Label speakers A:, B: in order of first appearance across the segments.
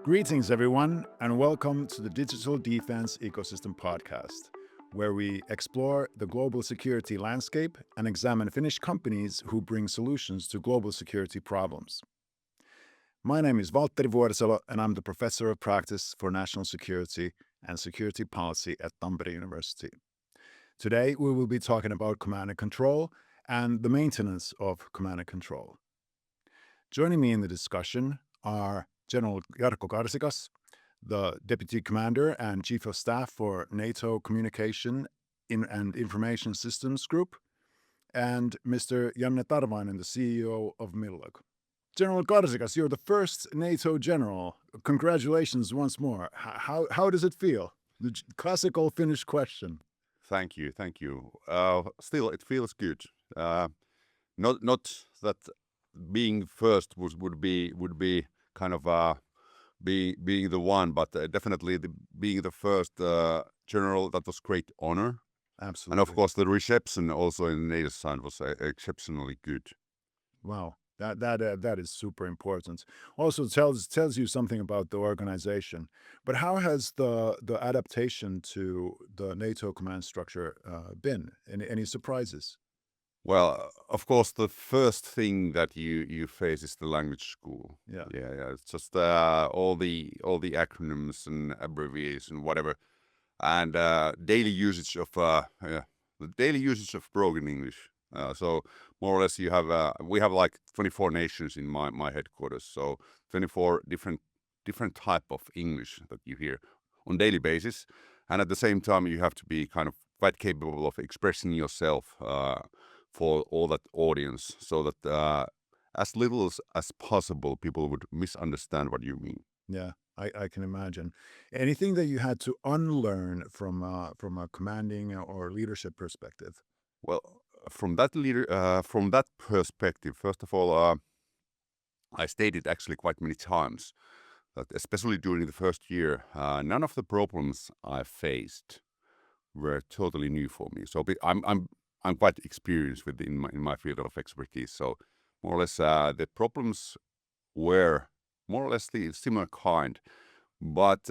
A: Greetings, everyone, and welcome to the Digital Defense Ecosystem Podcast, where we explore the global security landscape and examine Finnish companies who bring solutions to global security problems. My name is Valtteri Vuorisalo, and I'm the Professor of Practice for National Security and Security Policy at Tampere University. Today, we will be talking about command and control and the maintenance of command and control. Joining me in the discussion are General Jarkko Karsikas, the Deputy Commander and Chief of Staff for NATO Communication and Information Systems Group, and Mr. Janne Tarvainen, the CEO of Millog. General Karsikas, you're the first NATO general. Congratulations once more. How does it feel? The classical Finnish question.
B: Thank you. Still, it feels good. Not that being first would be kind of being the one, but definitely being the first general, that was great honor.
A: Absolutely.
B: And of course, the reception also in the NATO side was exceptionally good.
A: Wow. That is super important. Also tells you something about the organization. But how has the adaptation to the NATO command structure been? Any surprises?
B: Well, of course, the first thing that you face is the language school.
A: Yeah.
B: It's just all the acronyms and abbreviation, whatever, and daily usage of broken English. So more or less, we have like 24 nations in my headquarters. So 24 different type of English that you hear on daily basis, and at the same time, you have to be kind of quite capable of expressing yourself for all that audience, so that as little as possible, people would misunderstand what you mean.
A: Yeah, I can imagine. Anything that you had to unlearn from a commanding or leadership perspective?
B: Well, from that perspective, first of all, I stated actually quite many times that, especially during the first year, none of the problems I faced were totally new for me. So I'm quite experienced in my field of expertise. So more or less, the problems were more or less the similar kind, but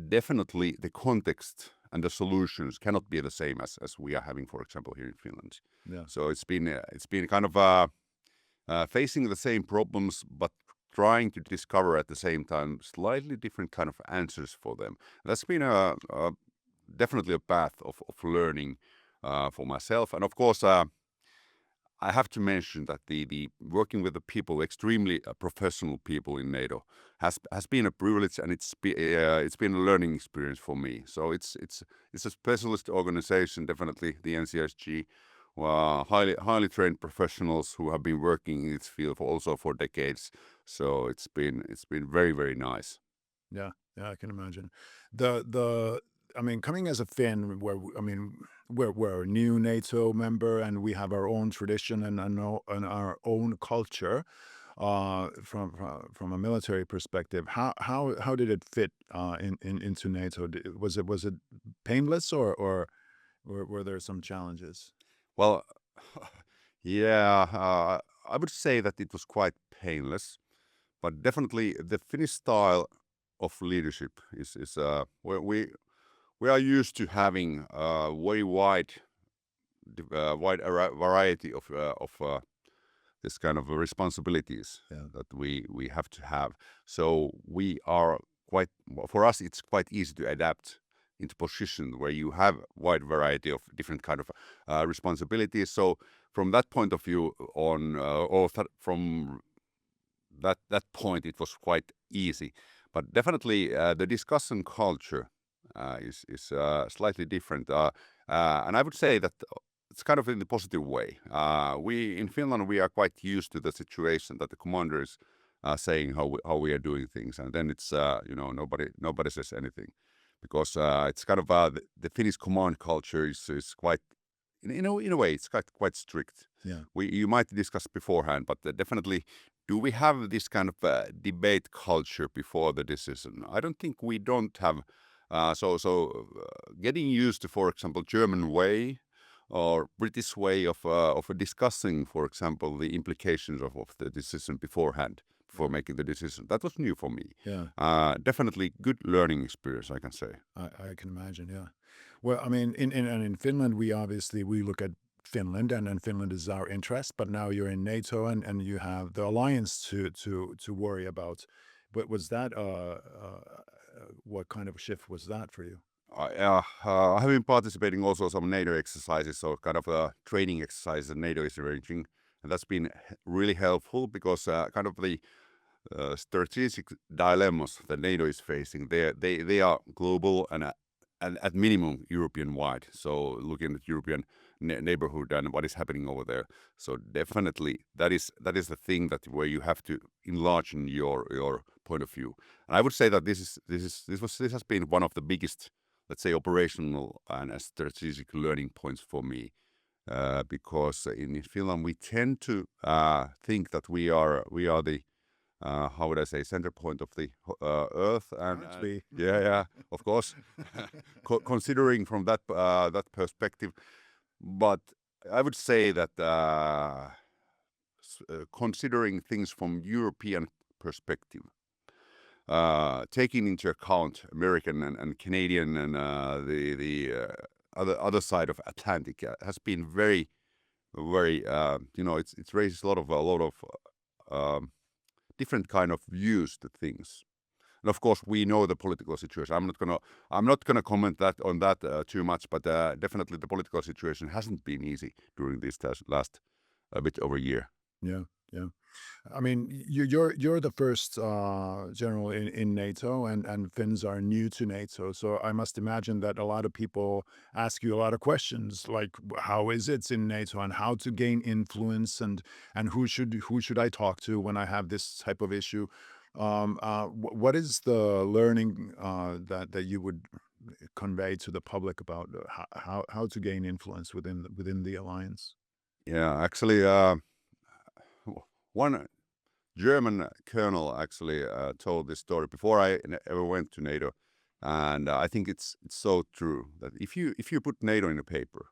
B: definitely the context and the solutions cannot be the same as we are having, for example, here in Finland.
A: Yeah.
B: So it's been kind of facing the same problems, but trying to discover at the same time slightly different kind of answers for them. That's been definitely a path of learning for myself. And of course, I have to mention that the working with the people, extremely professional people in NATO, has been a privilege, and it's been a learning experience for me. So it's a specialist organization, definitely the NCSG, highly trained professionals who have been working in this field for decades. So it's been very, very nice.
A: Yeah, I can imagine. Coming as a Finn, we're a new NATO member, and we have our own tradition and our own culture. From a military perspective, how did it fit into NATO? Was it painless, or were there some challenges?
B: Well, yeah, I would say that it was quite painless, but definitely the Finnish style of leadership is where we are used to having a very wide variety of this kind of responsibilities that we have to have. So we are for us, it's quite easy to adapt into position where you have wide variety of different kind of responsibilities. So from that point of view, from that point, it was quite easy. But definitely the discussion culture is slightly different, and I would say that it's kind of in the positive way. We in Finland, we are quite used to the situation that the commander is saying how we are doing things, and then it's nobody says anything, because it's kind of the Finnish command culture is quite in a way it's quite strict.
A: Yeah.
B: You might discuss beforehand, but definitely, do we have this kind of debate culture before the decision? I don't think we don't have. Getting used to, for example, German way or British way of discussing, for example, the implications of the decision beforehand before making the decision. That was new for me.
A: Yeah.
B: Definitely good learning experience, I can say.
A: I can imagine. Yeah. Well, I mean, in Finland, we look at Finland, and Finland is our interest. But now you're in NATO, and you have the alliance to worry about. But was that what kind of shift was that for you?
B: I have been participating also some NATO exercises, so kind of a training exercise that NATO is arranging, and that's been really helpful because kind of the strategic dilemmas that NATO is facing, they are global and at minimum European wide. So looking at European neighborhood and what is happening over there. So definitely that is the thing that where you have to enlarge in your point of view. And I would say that this has been one of the biggest, let's say, operational and strategic learning points for me. Because in Finland we tend to think that we are the how would I say, center point of the earth, and yeah, of course, considering from that perspective. But I would say that considering things from European perspective, taking into account American and Canadian and the other side of Atlantic has been very it's raises a lot of different kind of views to things. And of course, we know the political situation. I'm not gonna comment on that too much, but definitely the political situation hasn't been easy during this last a bit over a year.
A: Yeah, yeah. I mean, you're the first general in NATO, and Finns are new to NATO. So I must imagine that a lot of people ask you a lot of questions, like how is it in NATO, and how to gain influence, and who should I talk to when I have this type of issue. What is the learning that you would convey to the public about how to gain influence within the alliance?
B: Yeah, actually, one German colonel actually told this story before I ever went to NATO, and I think it's so true that if you put NATO in a paper,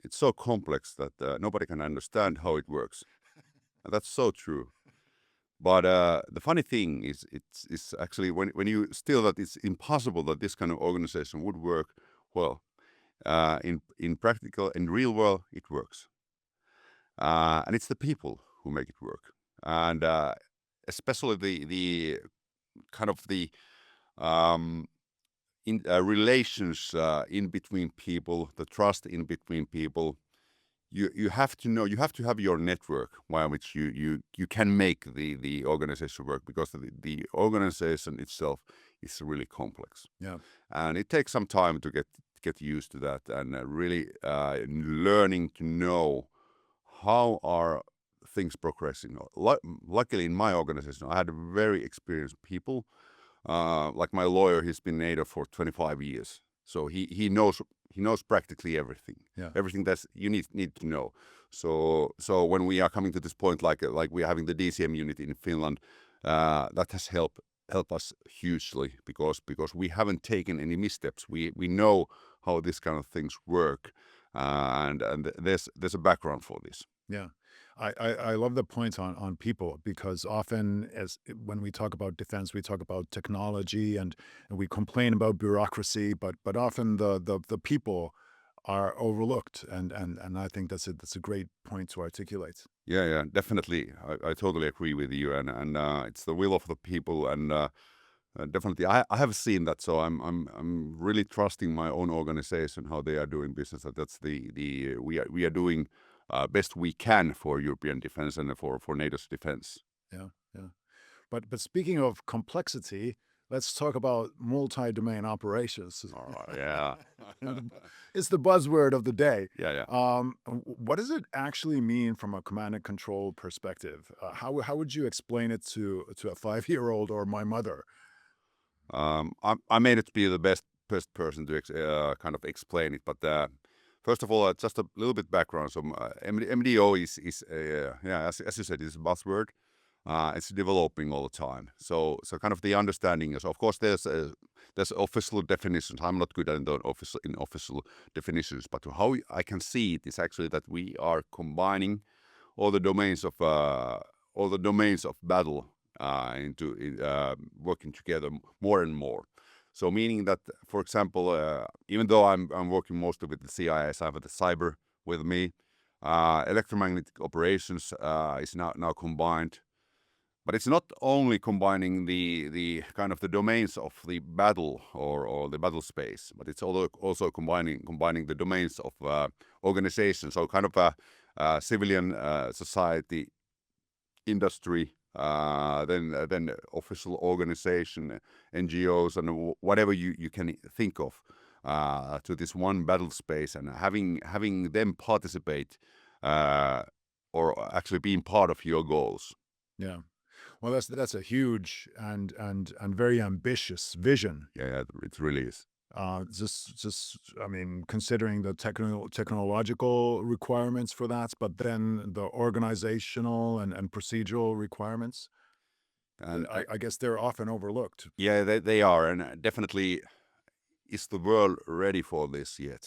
B: it's so complex that nobody can understand how it works, and that's so true. But the funny thing is, it's actually when you still that it's impossible that this kind of organization would work well. In practical, in real world, it works, and it's the people who make it work, and especially the kind of the in relations in between people, the trust in between people. You have to know, you have to have your network by which you can make the organization work, because the organization itself is really complex.
A: Yeah.
B: And it takes some time to get used to that, and really learning to know how are things progressing. Luckily in my organization I had very experienced people, like my lawyer. He's been NATO for 25 years, so he knows practically everything.
A: Yeah.
B: Everything that you need to know. So when we are coming to this point, like we are having the DCM unit in Finland, that has helped us hugely, because we haven't taken any missteps. We know how this kind of things work, and there's a background for this.
A: Yeah. I love the point on people, because often when we talk about defense, we talk about technology, and we complain about bureaucracy, but often the people are overlooked, and I think that's a great point to articulate.
B: Yeah, definitely. I totally agree with you, and it's the will of the people, and definitely I have seen that. So I'm really trusting my own organization, how they are doing business. That's we are doing best we can for European defense and for NATO's defense.
A: Yeah, yeah. But speaking of complexity, let's talk about multi-domain operations.
B: Yeah.
A: It's the buzzword of the day.
B: Yeah.
A: What does it actually mean from a command and control perspective? How would you explain it to a 5-year-old or my mother?
B: I may not be the best person to kind of explain it, but first of all, just a little bit background. So MDO is as you said, is a buzzword. It's developing all the time. So kind of the understanding is, of course, there's official definitions. I'm not good at official definitions, but how I can see it is actually that we are combining all the domains of all the domains of battle into working together more and more. So meaning that, for example, even though I'm working mostly with the CIS, I have the cyber with me. Electromagnetic operations is now combined, but it's not only combining the kind of the domains of the battle or the battle space, but it's also combining the domains of organizations. So kind of a civilian society, industry, then official organization, NGOs, and whatever you can think of to this one battle space, and having them participate or actually being part of your goals.
A: Yeah. Well, that's a huge and very ambitious vision.
B: Yeah, it really is.
A: I mean, considering the technological requirements for that, but then the organizational and procedural requirements,
B: And
A: I guess they're often overlooked.
B: yeah, they are, and definitely, is the world ready for this yet?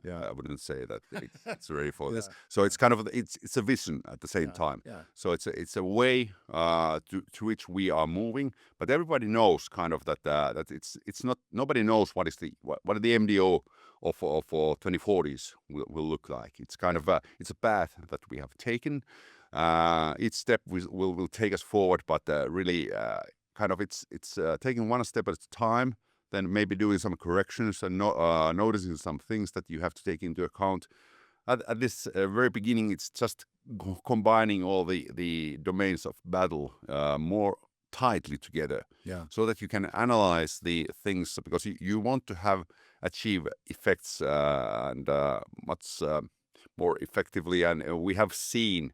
A: Yeah.
B: I wouldn't say that it's ready for this.
A: Yeah.
B: So it's kind of it's a vision at the same
A: Yeah.
B: time.
A: Yeah.
B: So it's a way to which we are moving, but everybody knows kind of that that it's not, nobody knows what the MDO of 2040s will look like. It's kind of it's a path that we have taken. Each step will take us forward, but really kind of it's taking one step at a time, then maybe doing some corrections and noticing some things that you have to take into account. At this very beginning, it's just combining all the domains of battle more tightly together,
A: Yeah.
B: so that you can analyze the things, because you want to achieve effects and much more effectively. And we have seen,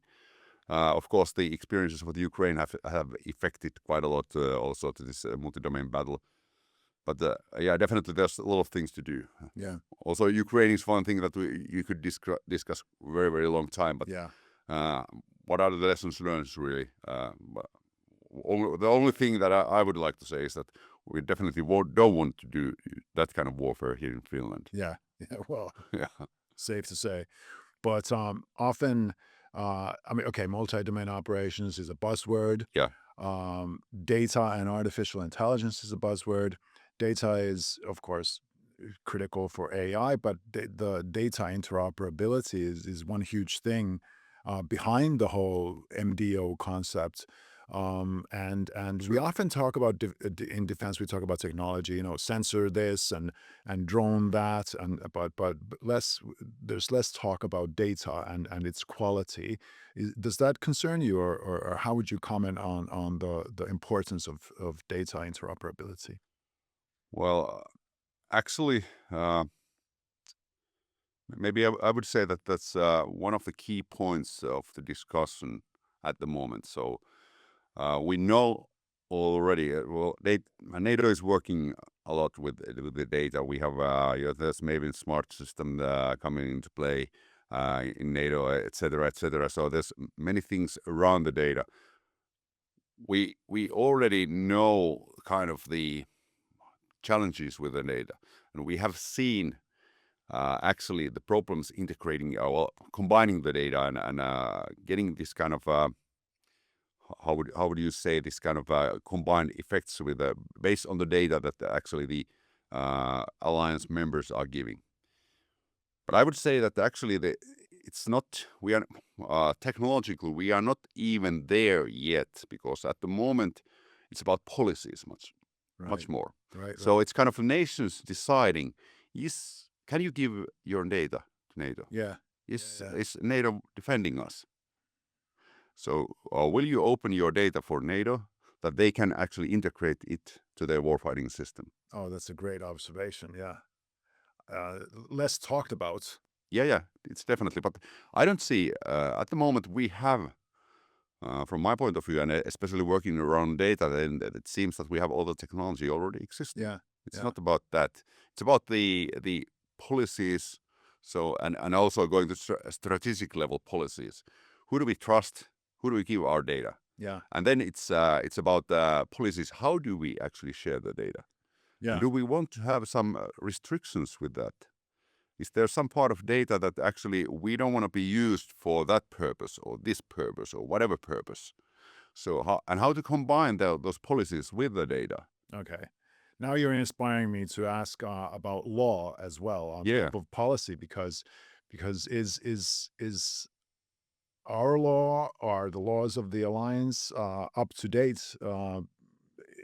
B: of course, the experiences with Ukraine have affected quite a lot also to this multi-domain battle. But yeah, definitely there's a lot of things to do.
A: Yeah.
B: Also, Ukraine is one thing that you could discuss very, very long time. But
A: Yeah.
B: what are the lessons learned, really? The only thing that I would like to say is that we definitely don't want to do that kind of warfare here in Finland.
A: Yeah. Yeah. Well,
B: Yeah.
A: safe to say. But often, I mean, okay, multi-domain operations is a buzzword.
B: Yeah.
A: Data and artificial intelligence is a buzzword. Data is, of course, critical for AI, but the data interoperability is one huge thing behind the whole MDO concept. And we often talk about in defense, we talk about technology, you know, sensor this and drone that, and but less, there's less talk about data and its quality. Does that concern you, or how would you comment on the importance of data interoperability?
B: Well, actually, maybe I would say that that's one of the key points of the discussion at the moment. So we know already. NATO is working a lot with the data. We have there's maybe a smart system coming into play in NATO, etc., etc. So there's many things around the data. We already know kind of the challenges with the data, and we have seen actually the problems integrating combining the data and getting this kind of how would you say, this kind of combined effects with based on the data that actually the alliance members are giving. But I would say that actually it's not, we are technologically we are not even there yet, because at the moment it's about policies much more.
A: Right.
B: So it's kind of nations deciding, can you give your data to NATO?
A: Yeah.
B: Is NATO defending us? So will you open your data for NATO that they can actually integrate it to their warfighting system?
A: Oh, that's a great observation. Yeah. Less talked about.
B: Yeah, it's definitely. But I don't see, at the moment we have, from my point of view, and especially working around data, then it seems that we have all the technology already existing.
A: Yeah.
B: It's not about that. It's about the policies. So and also going to strategic level policies. Who do we trust? Who do we give our data?
A: Yeah.
B: And then it's about policies. How do we actually share the data?
A: Yeah.
B: And do we want to have some restrictions with that? Is there some part of data that actually we don't want to be used for that purpose or this purpose or whatever purpose? So how to combine those policies with the data?
A: Okay. Now you're inspiring me to ask about law as well on
B: Yeah.
A: top of policy, because is our law, are the laws of the alliance up to date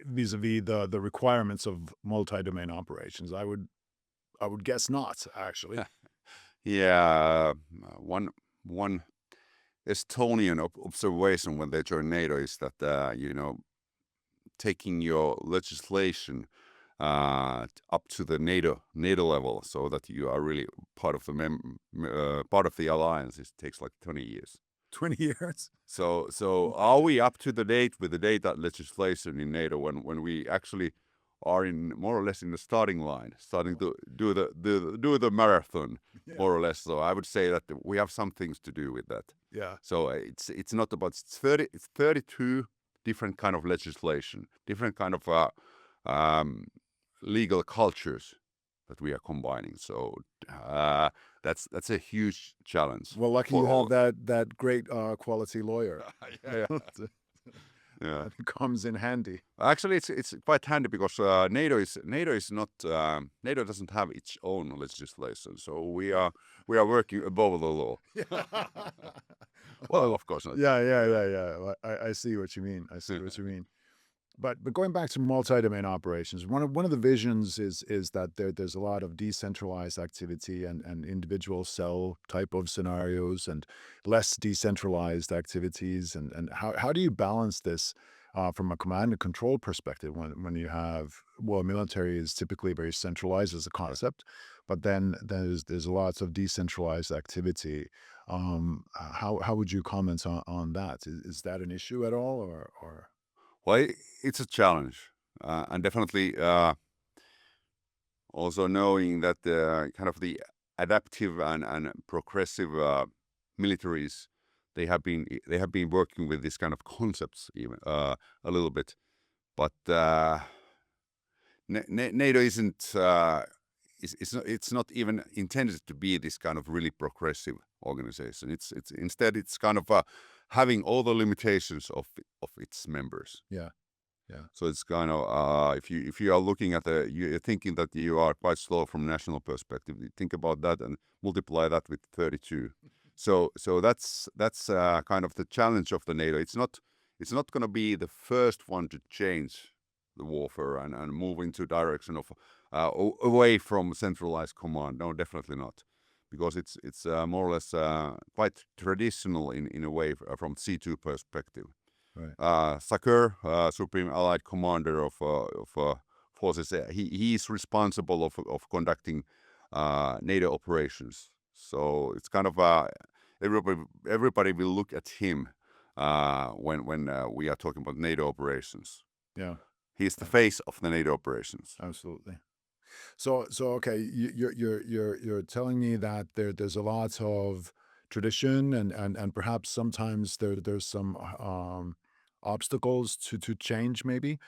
A: vis-a-vis the requirements of multi-domain operations? I would guess not, actually.
B: Yeah, one Estonian observation when they joined NATO is that taking your legislation up to the NATO level, so that you are really part of the part of the alliance, it takes like 20 years.
A: 20 years?
B: So are we up to the date with the data legislation in NATO when we actually are in more or less in the starting line, starting to do the marathon,
A: Yeah.
B: more or less? So I would say that we have some things to do with that.
A: Yeah.
B: So it's not about it's 32 different kind of legislation, different kind of legal cultures that we are combining. So that's a huge challenge.
A: Well, lucky
B: for
A: you
B: all.
A: have that great quality lawyer.
B: Yeah, yeah.
A: That comes in handy.
B: Actually, it's quite handy because NATO is not NATO doesn't have its own legislation, so we are working above the law. Well, of course not.
A: Yeah. Well, I see what you mean. I see what you mean. But going back to multi-domain operations, one of the visions is that there's a lot of decentralized activity and individual cell type of scenarios and less decentralized activities. And how do you balance this from a command and control perspective when you have, well, military is typically very centralized as a concept, but then there's lots of decentralized activity. How would you comment on that? Is that an issue at all, or?
B: Well, it's a challenge, and definitely also knowing that kind of the adaptive and progressive militaries, they have been working with these kind of concepts even a little bit, but NATO isn't. It's not even intended to be this kind of really progressive organization. It's instead it's kind of having all the limitations of its members.
A: Yeah.
B: So it's kind of if you are looking at you're thinking that you are quite slow from national perspective. You think about that and multiply that with 32. So that's kind of the challenge of the NATO. It's not going to be the first one to change the warfare and move into direction of away from centralized command. No, definitely not, because it's more or less quite traditional in a way from C2 perspective.
A: Right.
B: Sakur, Supreme Allied Commander of forces, he is responsible of conducting NATO operations. So it's kind of everybody will look at him when we are talking about NATO operations.
A: Yeah.
B: He's the face of the NATO operations.
A: Absolutely. So okay, you're telling me that there's a lot of tradition and perhaps sometimes there's some obstacles to change maybe.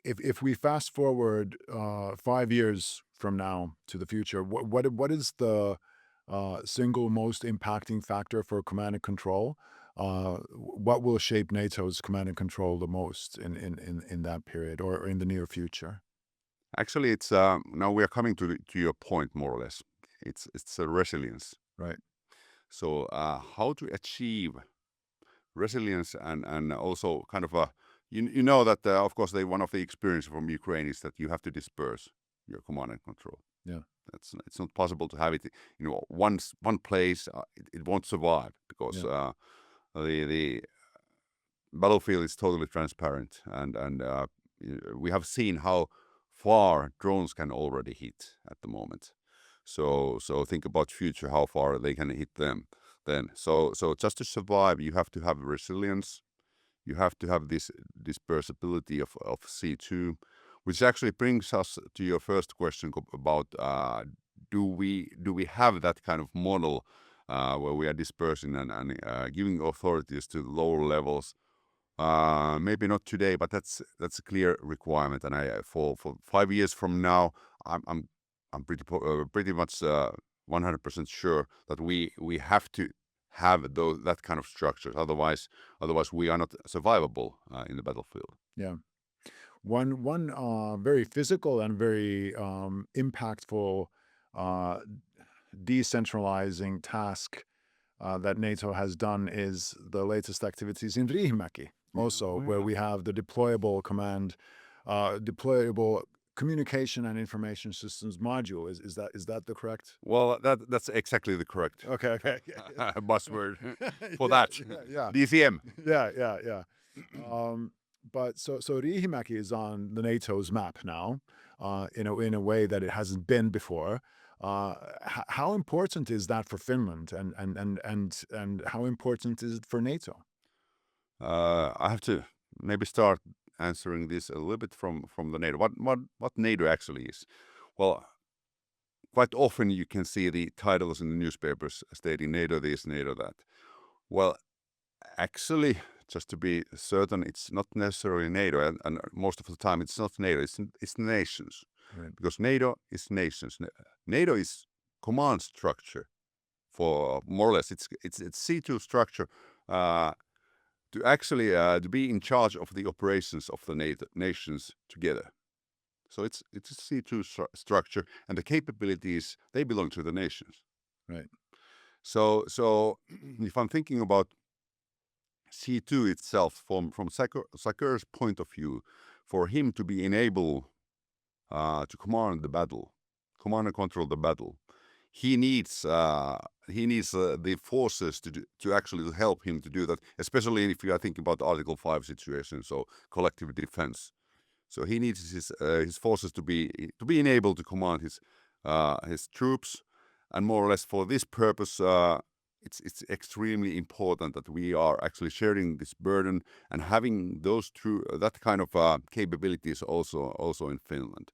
A: If we fast forward 5 years from now to the future, what is the single most impacting factor for command and control? What will shape NATO's command and control the most in that period or in the near future?
B: Actually, it's now we are coming to your point more or less. It's a resilience.
A: Right.
B: So how to achieve resilience and also kind of a you know that of course one of the experiences from Ukraine is that you have to disperse your command and control.
A: Yeah.
B: It's not possible to have it one place. It won't survive because the battlefield is totally transparent and we have seen how far drones can already hit at the moment. So think about future, how far they can hit them then. So just to survive, you have to have resilience. You have to have this dispersibility of C2, which actually brings us to your first question about do we have that kind of model where we are dispersing and giving authorities to the lower levels. Maybe not today, but that's a clear requirement. And for 5 years from now, I'm pretty much 100% sure that we have to have that kind of structures. Otherwise we are not survivable in the battlefield.
A: Yeah. One very physical and very impactful uh, decentralizing task that NATO has done is the latest activities in Riihimäki, also, where we have the deployable deployable communication and information systems module. Is that the correct?
B: Well, that's exactly the correct
A: Okay.
B: buzzword for
A: Yeah,
B: that.
A: yeah.
B: DCM.
A: Yeah. But so Riihimäki is on the NATO's map now, in a way that it hasn't been before. How important is that for Finland, and how important is it for NATO?
B: I have to maybe start answering this a little bit from the NATO. What NATO actually is? Well, quite often you can see the titles in the newspapers stating NATO this, NATO that. Well, actually, just to be certain, it's not necessarily NATO, and most of the time it's not NATO. It's nations,
A: Right.
B: because NATO is nations. NATO is command structure for more or less. It's C2 structure to actually to be in charge of the operations of the NATO nations together. So it's a C2 structure, and the capabilities, they belong to the nations.
A: Right.
B: So if I'm thinking about C2 itself from Sakur's point of view, for him to be enabled to command and control the battle, he needs the forces to actually help him to do that, especially if you are thinking about Article 5 situation, so collective defense. So he needs his forces to be enabled to command his troops, and more or less for this purpose, it's extremely important that we are actually sharing this burden and having that kind of capabilities also in Finland.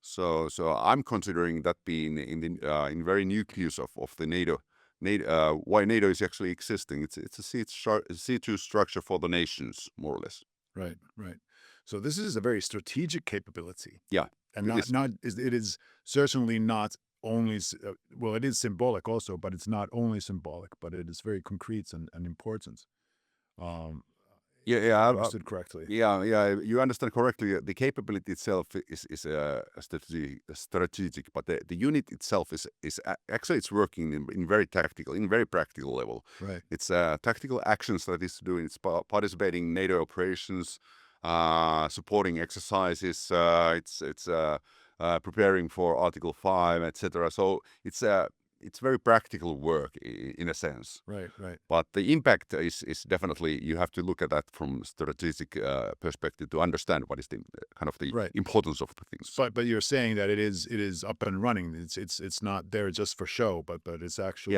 B: So I'm considering that being in very nucleus of the NATO. Why NATO is actually existing. It's a C2 structure for the nations, more or less.
A: Right. So this is a very strategic capability.
B: Yeah,
A: And
B: it is.
A: it is certainly not only, well, it is symbolic also, but it's not only symbolic, but it is very concrete and important. Um,
B: Yeah.
A: Understood correctly.
B: Yeah. You understand correctly. The capability itself is strategic, but the unit itself is actually it's working in very practical level.
A: Right.
B: It's tactical actions that it's doing. It's participating in NATO operations, supporting exercises. It's preparing for Article 5, etc. So it's very practical work in a sense.
A: Right.
B: But the impact is definitely, you have to look at that from strategic perspective to understand what is the kind of the
A: Right.
B: importance of the things.
A: But you're saying that it is up and running. It's not there just for show, but it's actually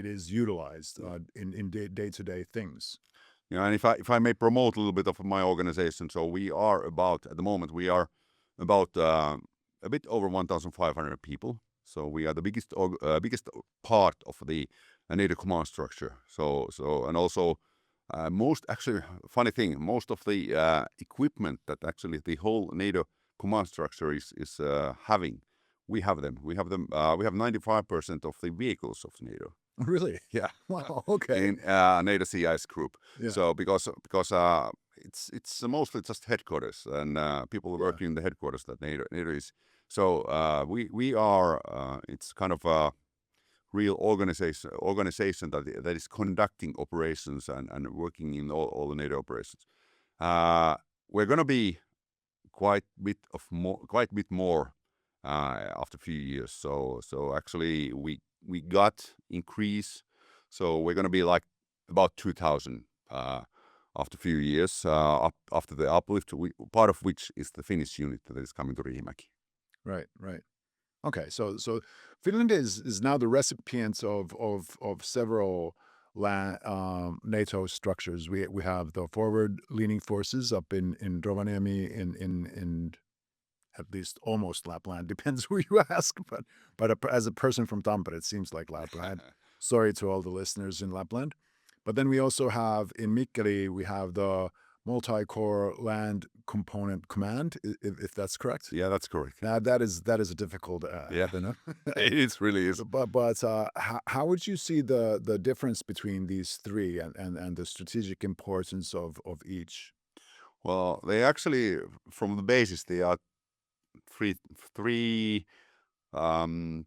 A: it is utilized in day-to-day things.
B: Yeah, and if I may promote a little bit of my organization, so at the moment we are about a bit over 1,500 people. So we are the biggest part of the NATO command structure. So and also funny thing, most of the equipment that actually the whole NATO command structure is having, we have them. We have 95% of the vehicles of NATO.
A: Really?
B: Yeah.
A: Wow. Okay.
B: In NATO CIS group.
A: Yeah.
B: So because it's mostly just headquarters and people working in the headquarters that NATO is. So we are it's kind of a real organization that is conducting operations and working in all the NATO operations. We're going to be quite bit more after a few years. So actually we got increase. So we're going to be like about 2,000 after a few years after the uplift. Part of which is the Finnish unit that is coming to Riihimäki.
A: Right. Okay, so Finland is now the recipient of several NATO structures. We have the forward-leaning forces up in Rovaniemi, in at least almost Lapland, depends who you ask. But as a person from Tampere, it seems like Lapland. Sorry to all the listeners in Lapland. But then we also have in Mikkeli, we have the multi-core land component command, if that's correct.
B: Yeah, that's correct.
A: Now that is a difficult
B: Yeah,
A: acronym.
B: it really is.
A: But how would you see the difference between these three and the strategic importance of each?
B: Well, they actually, from the basis, they are three um,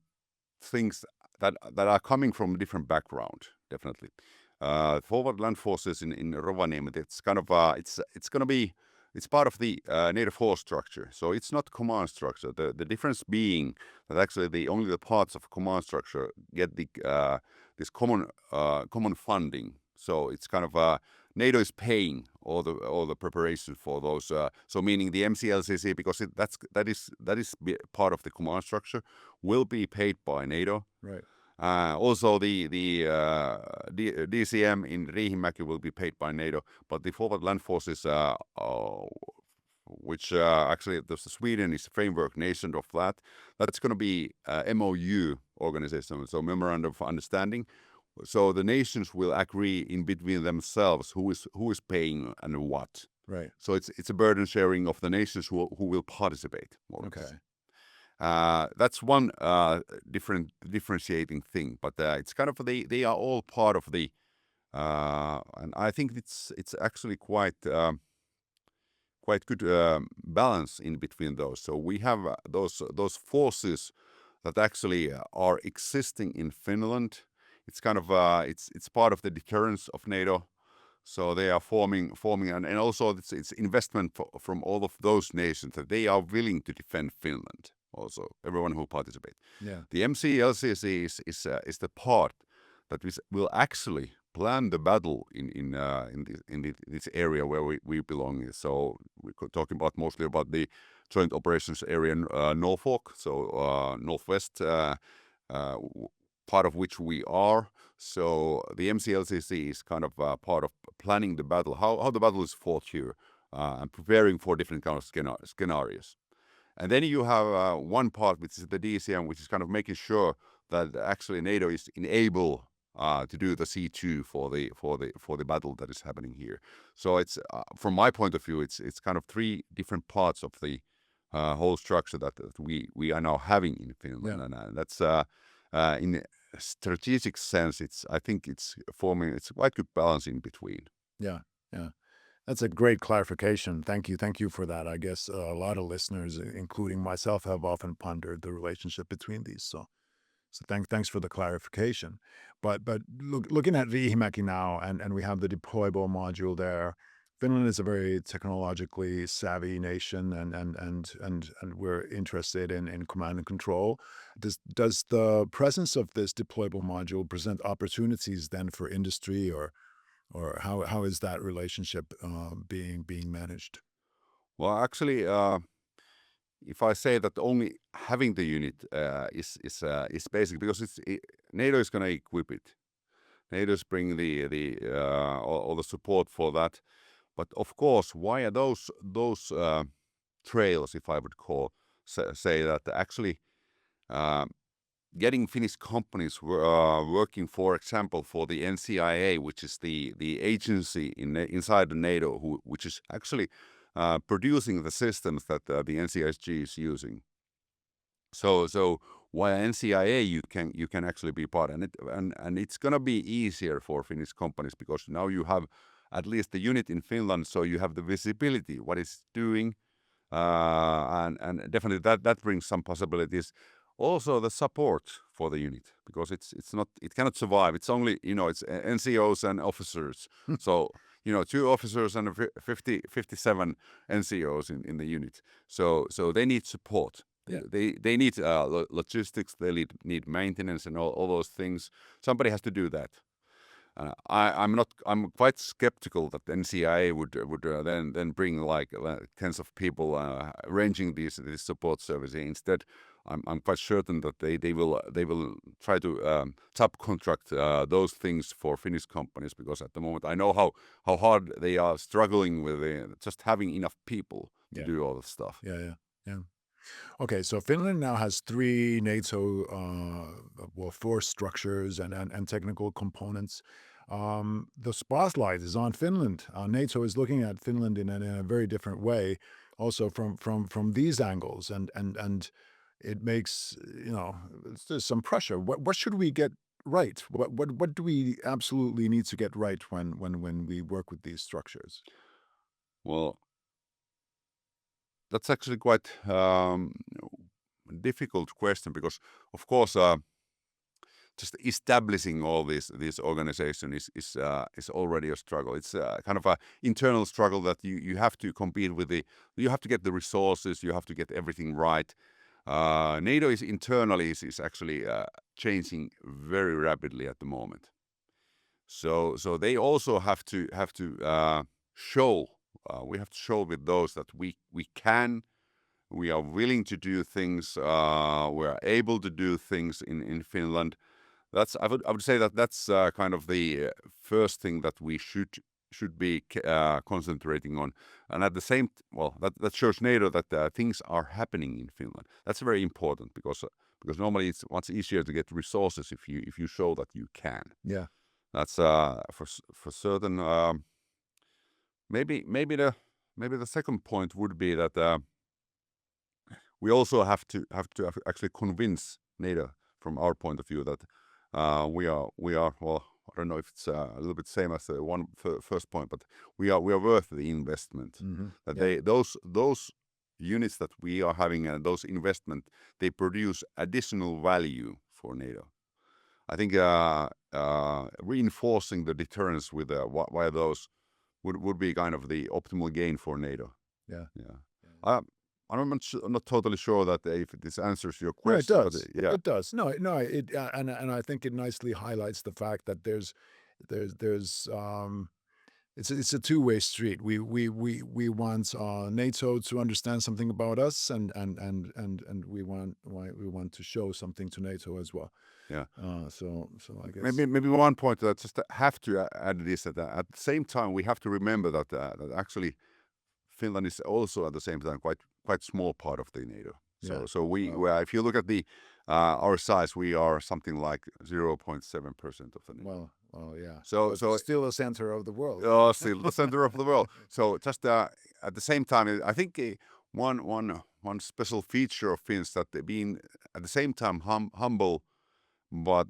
B: things that are coming from different background. Definitely, forward land forces in Rovaniemi. It's kind of it's going to be it's part of the NATO force structure. So it's not command structure. The difference being that actually only the parts of command structure get the this common funding. So it's kind of NATO is paying all the preparation for those. So meaning the MCLCC, because that is part of the command structure, will be paid by NATO.
A: Right.
B: Also, the DCM in Riihimäki will be paid by NATO, but the forward land forces, which actually Sweden is the framework nation of that, that's going to be MOU organization, so memorandum of understanding. So the nations will agree in between themselves who is paying and what.
A: Right.
B: So it's a burden sharing of the nations who will participate. More or less. That's one differentiating thing, but it's kind of they are all part of the, and I think it's actually quite good balance in between those. So we have those forces that actually are existing in Finland. It's kind of it's part of the deterrence of NATO. So they are forming, and also it's investment from all of those nations that they are willing to defend Finland. Also, everyone who participates.
A: Yeah.
B: The MCLCC is the part that will actually plan the battle in this area where we belong. So we're talking about mostly about the joint operations area in Norfolk, so northwest part of which we are. So the MCLCC is kind of part of planning the battle, how the battle is fought here, and preparing for different kind of scenarios. And then you have one part, which is the DCM, which is kind of making sure that actually NATO is able to do the C2 for the battle that is happening here. So it's from my point of view, it's kind of three different parts of the whole structure that we are now having in Finland, and that's in strategic sense. I think it's forming quite good balance in between.
A: Yeah. That's a great clarification. Thank you for that. I guess a lot of listeners, including myself, have often pondered the relationship between these. So thanks for the clarification. But looking at Riihimäki now, and we have the deployable module there. Finland is a very technologically savvy nation, and we're interested in command and control. Does the presence of this deployable module present opportunities then for industry, or how is that relationship being managed?
B: Well, actually, if I say that only having the unit is basic, because NATO is going to equip it. NATO is bringing the all the support for that. But of course, why are those trails, if I would say that, actually getting Finnish companies working, for example, for the NCIA, which is the agency inside the NATO, which is actually producing the systems that the NCISG is using. So why NCIA you can actually be part, and it's gonna be easier for Finnish companies because now you have at least the unit in Finland, so you have the visibility what it's doing, and definitely that brings some possibilities. Also the support for the unit, because it cannot survive. It's only it's NCOs and officers. So 2 officers and 57 NCOs in the unit. So they need support.
A: Yeah.
B: They need logistics. They need maintenance and all those things. Somebody has to do that. I'm quite skeptical that NCIA would then bring like tens of people arranging these support services. Instead, I'm quite certain that they will try to subcontract those things for Finnish companies, because at the moment I know how hard they are struggling with just having enough people to do all the stuff.
A: Yeah. Okay, so Finland now has 3 NATO force structures and technical components. The spotlight is on Finland. NATO is looking at Finland in a very different way, also from these angles, and it makes, there's some pressure. What should we get right? What do we absolutely need to get right when we work with these structures?
B: Well, that's actually quite difficult question because, of course, just establishing all these organization is already a struggle. It's kind of a internal struggle that you have to compete with you have to get the resources, you have to get everything right. NATO is internally is actually changing very rapidly at the moment. So they also have to show. We have to show with those that we are willing to do things. We are able to do things in Finland. I would say that's kind of the first thing that we should be concentrating on, and at the same that shows NATO that things are happening in Finland. That's very important because normally it's much easier to get resources if you show that you can.
A: Yeah.
B: That's for certain. Maybe the second point would be that we also have to actually convince NATO from our point of view that we are well. I don't know if it's a little bit same as the first point, but we are worth the investment.
A: Mm-hmm.
B: That those units that we are having and those investment, they produce additional value for NATO. I think reinforcing the deterrence with why those would be kind of the optimal gain for NATO.
A: Yeah.
B: I'm not totally sure that if this answers your
A: No,
B: question.
A: it does.
B: But, yeah.
A: It does. No, it and I think it nicely highlights the fact that there's it's a two-way street. We want NATO to understand something about us, and we want to show something to NATO as well.
B: Yeah.
A: So I guess
B: Maybe one point that I just have to add this that at the same time we have to remember that actually Finland is also at the same time quite small part of the NATO. So if you look at the our size, we are something like 0.7% of the NATO.
A: Well, yeah.
B: So
A: still the center of the world.
B: Oh, still the center of the world. So just at the same time, I think one special feature of Finns that they've been at the same time humble, but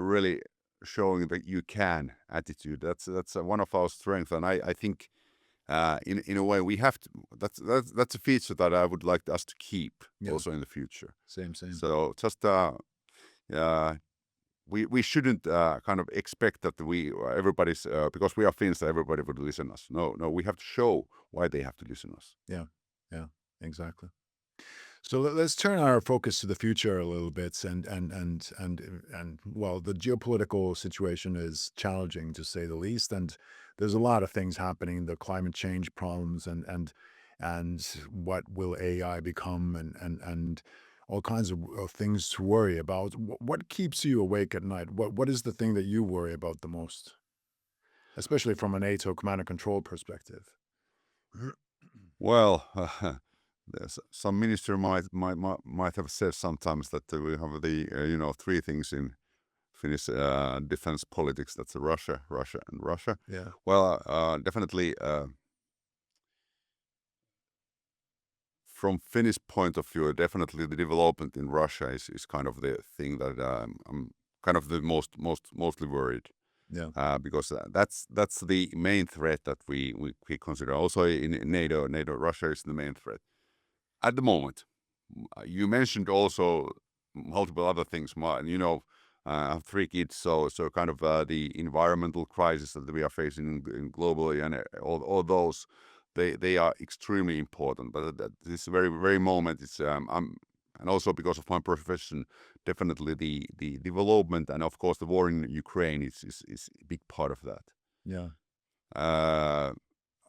B: really showing that you can attitude. That's one of our strengths, and I think in a way we have to. That's a feature that I would like us to keep also in the future.
A: Same.
B: So just we shouldn't kind of expect that everybody's because we are Finns that everybody would listen us. No, we have to show why they have to listen us.
A: Yeah, exactly. So let's turn our focus to the future a little bit, and well, the geopolitical situation is challenging to say the least, and there's a lot of things happening, the climate change problems, and what will AI become, and all kinds of things to worry about. What keeps you awake at night? What is the thing that you worry about the most, especially from a NATO command and control perspective?
B: Well, some minister might have said sometimes that we have the three things in Finnish defense politics. That's Russia, and Russia.
A: Yeah.
B: Well, definitely. From Finnish point of view, definitely the development in Russia is kind of the thing that I'm kind of the mostly worried.
A: Yeah.
B: Because that's the main threat that we consider. Also in NATO, Russia is the main threat at the moment. You mentioned also multiple other things. I have 3 kids, so kind of the environmental crisis that we are facing globally, and all those. They are extremely important, but at this very moment, it's and also because of my profession, definitely the development and of course the war in Ukraine is a big part of that.
A: Yeah.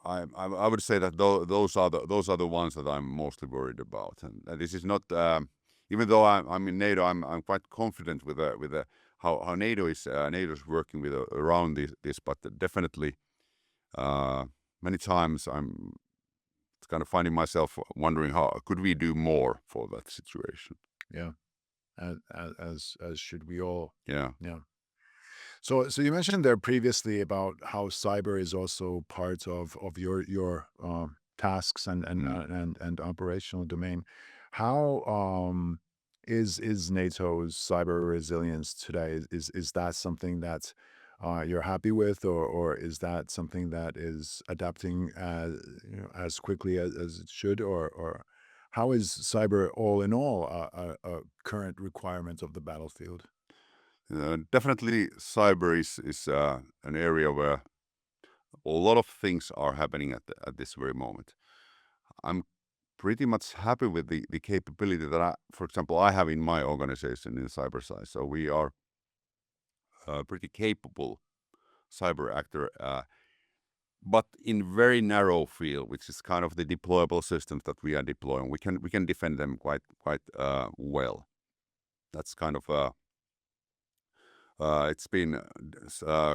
B: I would say that those are the ones that I'm mostly worried about, and this is not even though I'm in NATO, I'm quite confident with how NATO is working with around this, but definitely. Many times I'm kind of finding myself wondering how could we do more for that situation.
A: Yeah, as should we all.
B: Yeah.
A: So you mentioned there previously about how cyber is also part of your tasks
B: Mm.
A: and operational domain. How is NATO's cyber resilience today? Is that something that you're happy with, or is that something that is adapting as quickly as it should, or how is cyber all in all a current requirement of the battlefield?
B: Definitely, cyber is an area where a lot of things are happening at this very moment. I'm pretty much happy with the capability that for example, I have in my organization in cyber side. So we are a pretty capable cyber actor, but in very narrow field, which is kind of the deployable systems that we are deploying. We can defend them quite well. That's kind of it's been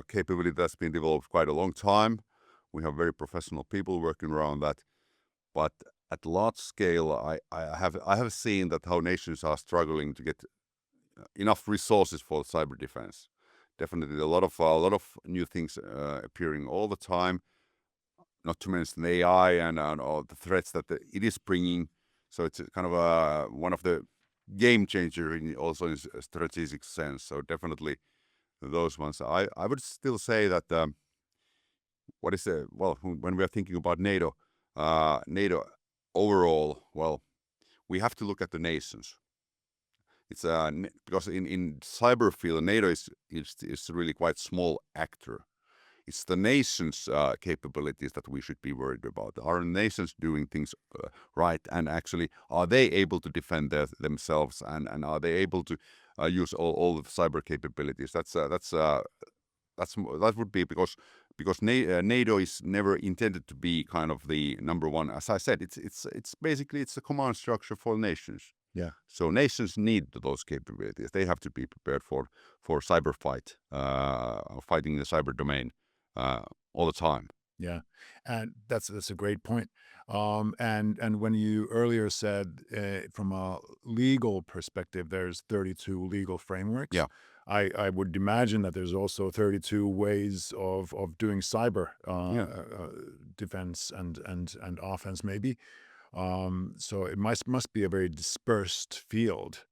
B: capability that's been developed quite a long time. We have very professional people working around that. But at large scale, I have seen that how nations are struggling to get enough resources for cyber defense. Definitely, a lot of new things appearing all the time. Not to mention AI and all the threats that it is bringing. So it's kind of one of the game changer also in a strategic sense. So definitely those ones. I would still say that what is when we are thinking about NATO, NATO overall, well, we have to look at the nations. It's because in cyber field, NATO is really quite small actor. It's the nations' capabilities that we should be worried about. Are nations doing things right, and actually are they able to defend themselves, and are they able to use all of the cyber capabilities? That would be because NATO is never intended to be kind of the number one. As I said, it's basically it's a command structure for nations.
A: Yeah.
B: So nations need those capabilities. They have to be prepared for cyber fight, fighting the cyber domain all the time.
A: Yeah, and that's a great point. And when you earlier said from a legal perspective, there's 32 legal frameworks.
B: Yeah.
A: I would imagine that there's also 32 ways of doing cyber
B: Yeah.
A: defense and offense, maybe. So it must be a very dispersed field.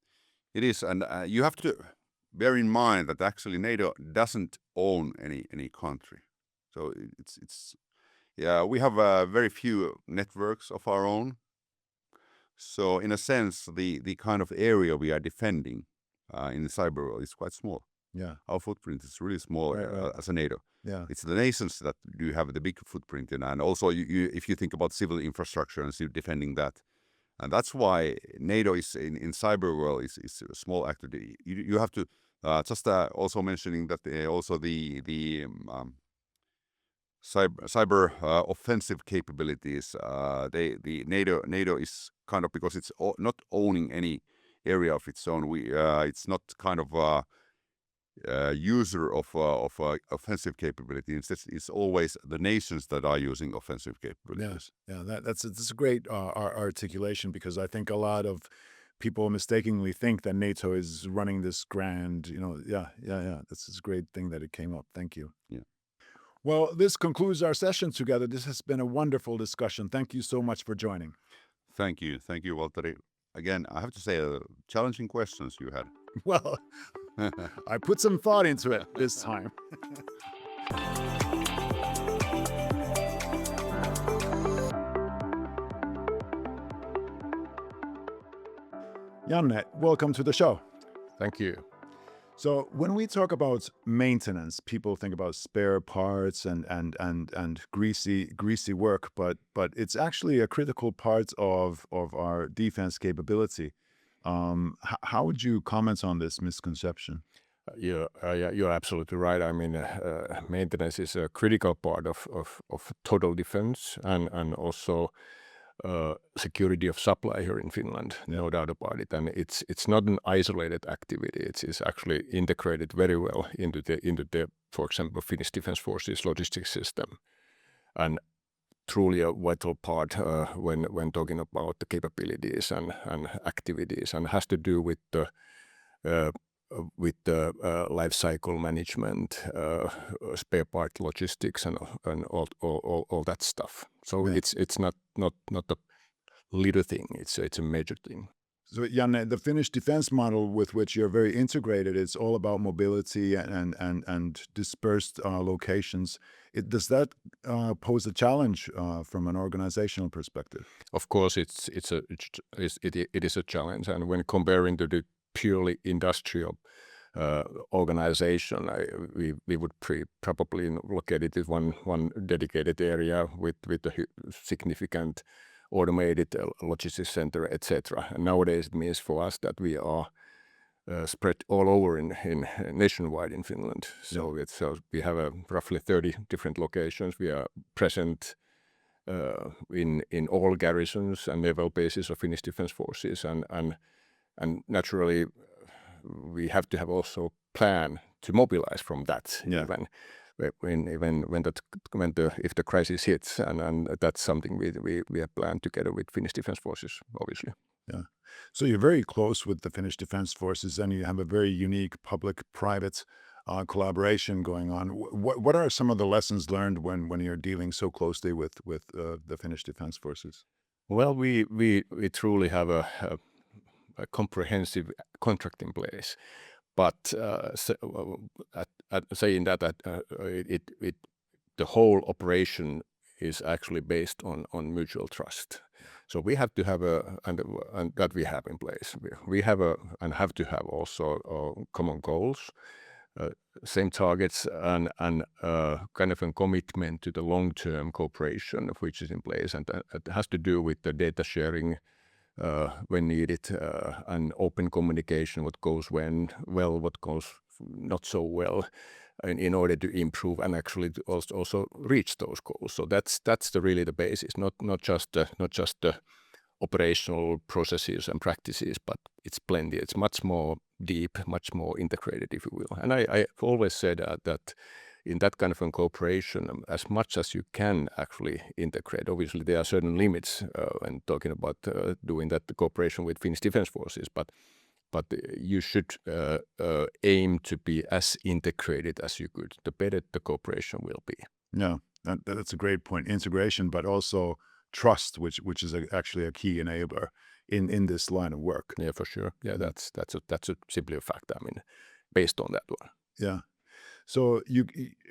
B: It is, and you have to bear in mind that actually NATO doesn't own any country. So it's yeah, we have very few networks of our own. So in a sense, the kind of area we are defending in the cyber world is quite small.
A: Yeah,
B: Our footprint is really small
A: right.
B: as a NATO.
A: Yeah,
B: It's the nations that do have the big footprint in, and also if you think about civil infrastructure and defending that, and that's why NATO is in cyber world is a small actor. You have to just also mentioning that also the cyber offensive capabilities. The NATO is kind of because it's not owning any area of its own. It's not kind of user of offensive capability. Instead, it's always the nations that are using offensive
A: yeah,
B: capabilities.
A: yeah. That's a great articulation, because I think a lot of people mistakenly think that NATO is running this grand, yeah. That's a great thing that it came up. Thank you.
B: Yeah.
A: Well, this concludes our session together. This has been a wonderful discussion. Thank you so much for joining.
B: Thank you, Valtteri. Again, I have to say, challenging questions you had.
A: Well, I put some thought into it this time. Janne, welcome to the show.
C: Thank you.
A: So when we talk about maintenance, people think about spare parts and greasy work, but it's actually a critical part of our defense capability. How would you comment on this misconception?
C: You're absolutely right. I mean, maintenance is a critical part of total defense and also security of supply here in Finland, no doubt about it. And it's not an isolated activity. It's actually integrated very well into the for example, Finnish Defence Forces logistics system, and truly a vital part when talking about the capabilities and activities, and has to do with the with the life cycle management, spare part logistics, and all that stuff. So it's not a little thing. It's a major thing.
A: So, Janne, the Finnish defense model with which you're very integrated, it's all about mobility and dispersed locations. Does that pose a challenge from an organizational perspective?
C: Of course, it is a challenge, and when comparing to the purely industrial organization, we would probably look at it as one dedicated area with a significant automated logistics center, etc. And nowadays it means for us that we are spread all over in nationwide in Finland. So we have roughly 30 different locations. We are present in all garrisons and naval bases of Finnish Defence Forces, and naturally we have to have also plan to mobilize from that if the crisis hits, and that's something we have planned together with Finnish Defence Forces, obviously.
A: Yeah. So you're very close with the Finnish Defence Forces, and you have a very unique public-private collaboration going on. What are some of the lessons learned when you're dealing so closely with the Finnish Defence Forces?
C: Well, we truly have a comprehensive contract in place, but saying that the whole operation is actually based on mutual trust. So we have to have and that we have in place. We have and have to have also common goals, same targets, and kind of a commitment to the long-term cooperation of which is in place, and it has to do with the data sharing when needed, and open communication, what goes well, what goes not so well, in order to improve and actually to also reach those goals. So that's really the basis, not just the operational processes and practices, but it's plenty. It's much more deep, much more integrated, if you will. And I always said that in that kind of a cooperation, as much as you can actually integrate. Obviously, there are certain limits when talking about doing that cooperation with Finnish Defence Forces, but you should aim to be as integrated as you could. The better the cooperation will be.
A: Yeah, that's a great point. Integration, but also trust, which is actually a key enabler in this line of work.
C: Yeah, for sure. Yeah, that's simply a fact. I mean, based on that one.
A: Yeah. So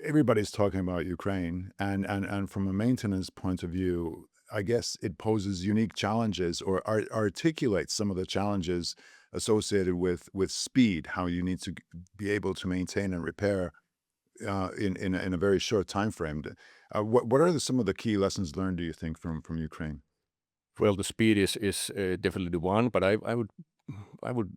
A: everybody's talking about Ukraine, and from a maintenance point of view, I guess it poses unique challenges, or articulates some of the challenges associated with speed, how you need to be able to maintain and repair in a very short time frame. What are some of the key lessons learned, do you think, from Ukraine?
C: Well, the speed is definitely the one, but I would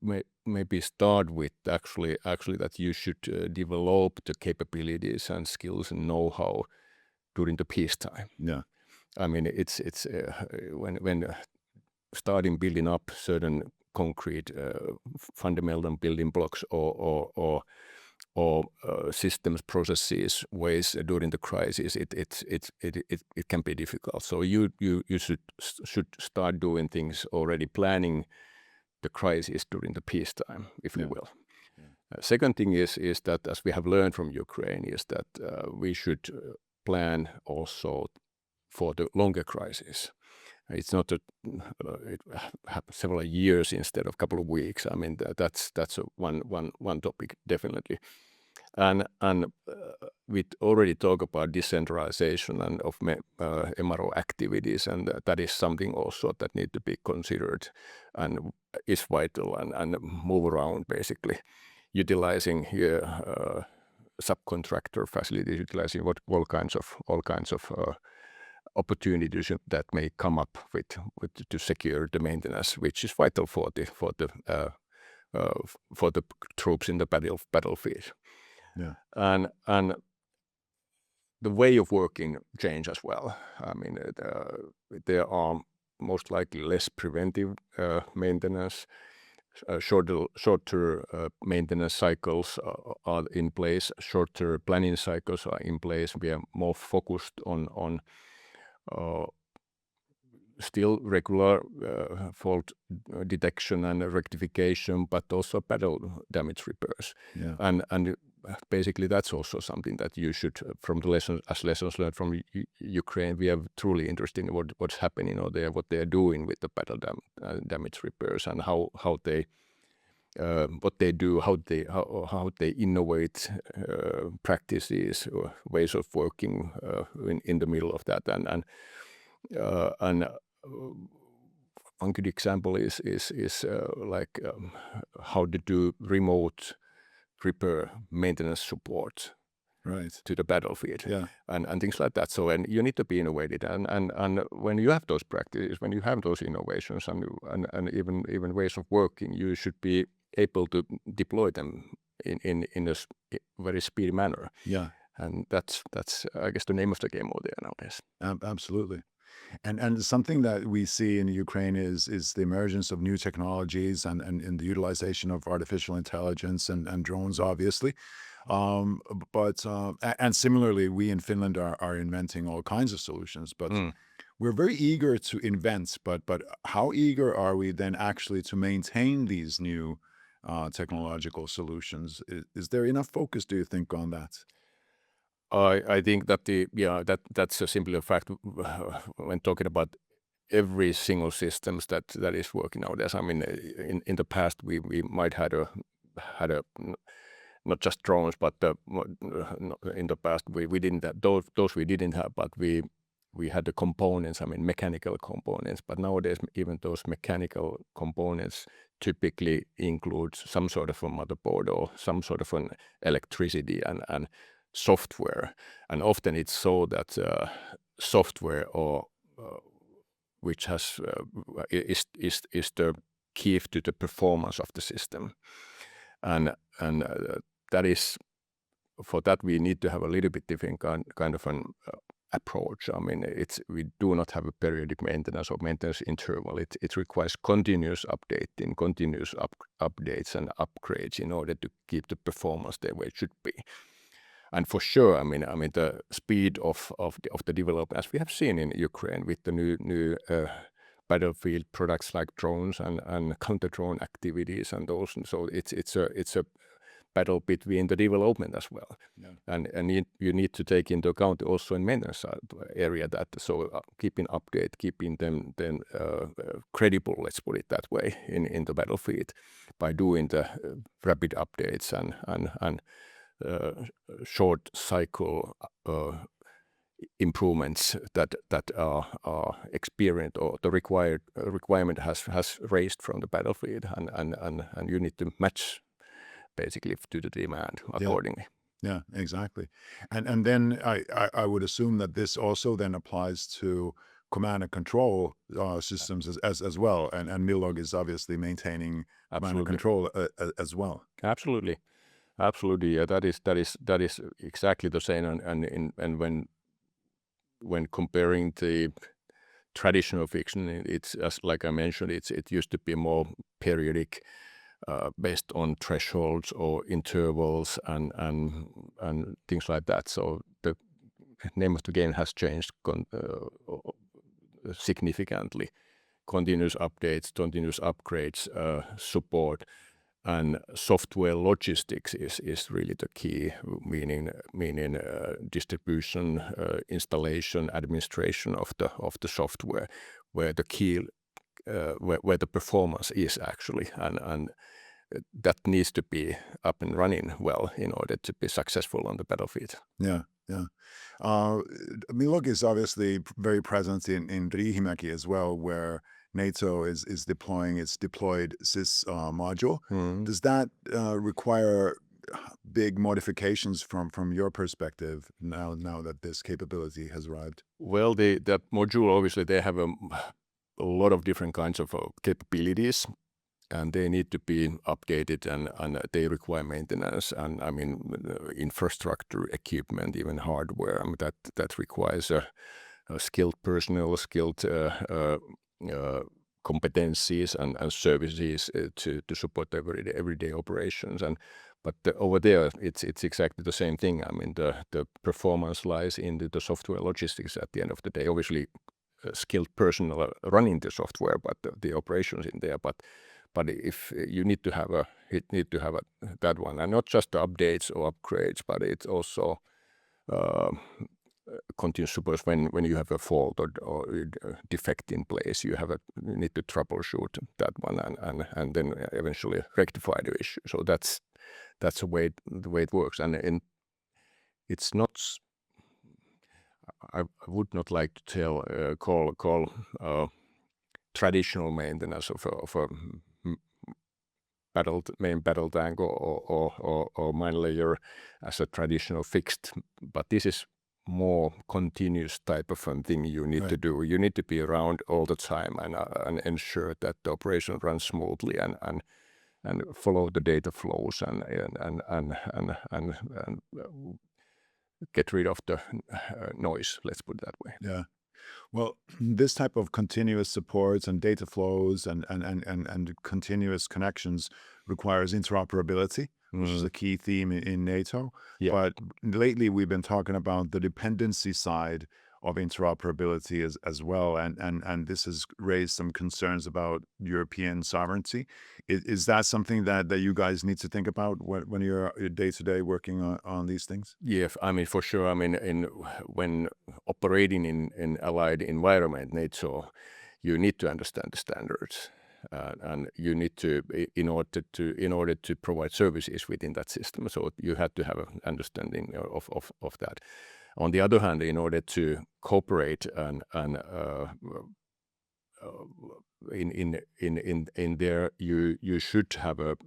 C: maybe start with actually that you should develop the capabilities and skills and know-how during the peacetime.
A: Yeah,
C: I mean, it's when starting building up certain concrete fundamental building blocks or systems, processes, ways during the crisis, it can be difficult. So you should start doing things already, planning the crisis during the peacetime, if you will. Yeah. Second thing is that, as we have learned from Ukraine, is that we should plan also for the longer crisis. It's not it happens several years instead of a couple of weeks. I mean, that's one topic definitely. And we already talk about decentralization and of MRO activities, and that is something also that need to be considered and is vital, and move around, basically utilizing subcontractor facilities, utilizing all kinds of opportunities that may come up with to secure the maintenance, which is vital for the troops in the battlefield.
A: Yeah.
C: And the way of working change as well. I mean, there are most likely less preventive maintenance. Shorter maintenance cycles are in place. Shorter planning cycles are in place. We are more focused on still regular fault detection and rectification, but also pedal damage repairs.
A: Yeah.
C: And basically that's also something that you should, from the lessons learned from Ukraine, we are truly interested in what's happening out there, what they are doing with the pedal damage repairs, and how they what they do, how they innovate practices or ways of working in the middle of that, and one good example is like how to do remote repair maintenance support
A: Right.
C: to the battlefield,
A: Yeah.
C: and things like that. So, and you need to be innovative, and when you have those practices, when you have those innovations, and even ways of working, you should be able to deploy them in a very speedy manner.
A: Yeah.
C: And that's I guess the name of the game out there nowadays.
A: Absolutely. And something that we see in Ukraine is the emergence of new technologies and the utilization of artificial intelligence and drones, obviously. But and similarly, we in Finland are inventing all kinds of solutions, but we're very eager to invent. But how eager are we then actually to maintain these new technological solutions? Is there enough focus, do you think, on that?
C: I think that that's a simpler fact when talking about every single systems that is working nowadays. I mean, in the past we might had a not just drones, but in the past we didn't have those we didn't have, but we had the components. I mean, mechanical components. But nowadays, even those mechanical components typically include some sort of a motherboard or some sort of an electricity and software, and often it's so that software or which has is the key to the performance of the system, and that is, for that we need to have a little bit different kind of an approach. I mean, we do not have a periodic maintenance or maintenance interval. It requires continuous updating, continuous updates and upgrades in order to keep the performance the way it should be. And for sure, I mean the speed of the development, as we have seen in Ukraine with the new battlefield products like drones and counter drone activities and those, and so it's a battle between the development as well.
A: Yeah.
C: And you need to take into account also in maintenance area that, so keeping them credible, let's put it that way, in the battlefield by doing the rapid updates and short cycle improvements that are experienced, or the requirement has raised from the battlefield, and you need to match basically to the demand accordingly.
A: Yeah, exactly. And then I would assume that this also then applies to command and control systems as well, and Millog is obviously maintaining command and control as well.
C: Absolutely. Yeah, that is exactly the same. And when comparing the traditional fiction, it's, as like I mentioned, it used to be more periodic, based on thresholds or intervals and things like that. So the name of the game has changed significantly. Continuous updates, continuous upgrades, support. And software logistics is really the key, meaning distribution, installation, administration of the software, where the key, where the performance is actually, and that needs to be up and running well in order to be successful on the battlefield.
A: Yeah. Millog is obviously very present in Riihimäki as well, where NATO is deploying its deployed SIS module. Does that require big modifications from your perspective now that this capability has arrived?
C: Well, that module, obviously, they have a lot of different kinds of capabilities, and they need to be updated, and they require maintenance, and I mean infrastructure, equipment, even hardware. I mean, that requires a skilled personnel, skilled competencies and services to support everyday operations. But over there, it's exactly the same thing. I mean, the performance lies in the software logistics at the end of the day. Obviously, skilled personnel running the software, but the operations in there. But if you need to have that one, and not just the updates or upgrades, but it's also continuous support when you have a fault or defect in place. You need to troubleshoot that one and then eventually rectify the issue. So that's the way it works, and it's not. I would not like to call traditional maintenance of a main battle tank or mine layer as a traditional fixed, but this is more continuous type of thing you need to do. You need to be around all the time and ensure that the operation runs smoothly and follow the data flows and get rid of the noise. Let's put it that way.
A: Yeah. Well, this type of continuous supports and data flows and continuous connections requires interoperability, which is a key theme in NATO.
C: Yeah.
A: But lately we've been talking about the dependency side of interoperability as well, and this has raised some concerns about European sovereignty. Is that something that you guys need to think about when you're day-to-day working on these things?
C: Yeah, I mean, for sure. I mean, when operating in allied environment, NATO, you need to understand the standards, and you need to in order to provide services within that system. So you have to have an understanding of that. On the other hand, in order to cooperate and in there, you should have a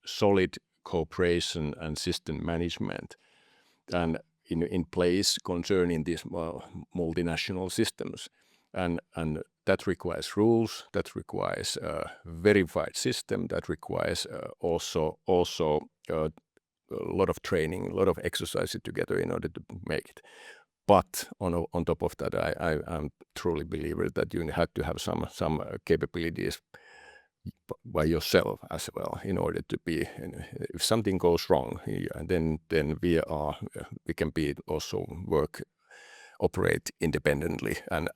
C: solid cooperation and system management and in place concerning these multinational systems, and that requires rules, that requires a verified system, that requires also a lot of training, a lot of exercises together in order to make it. But on top of that, I'm truly believer that you have to have some capabilities by yourself as well in order to be. If something goes wrong, then we can be also operate independently and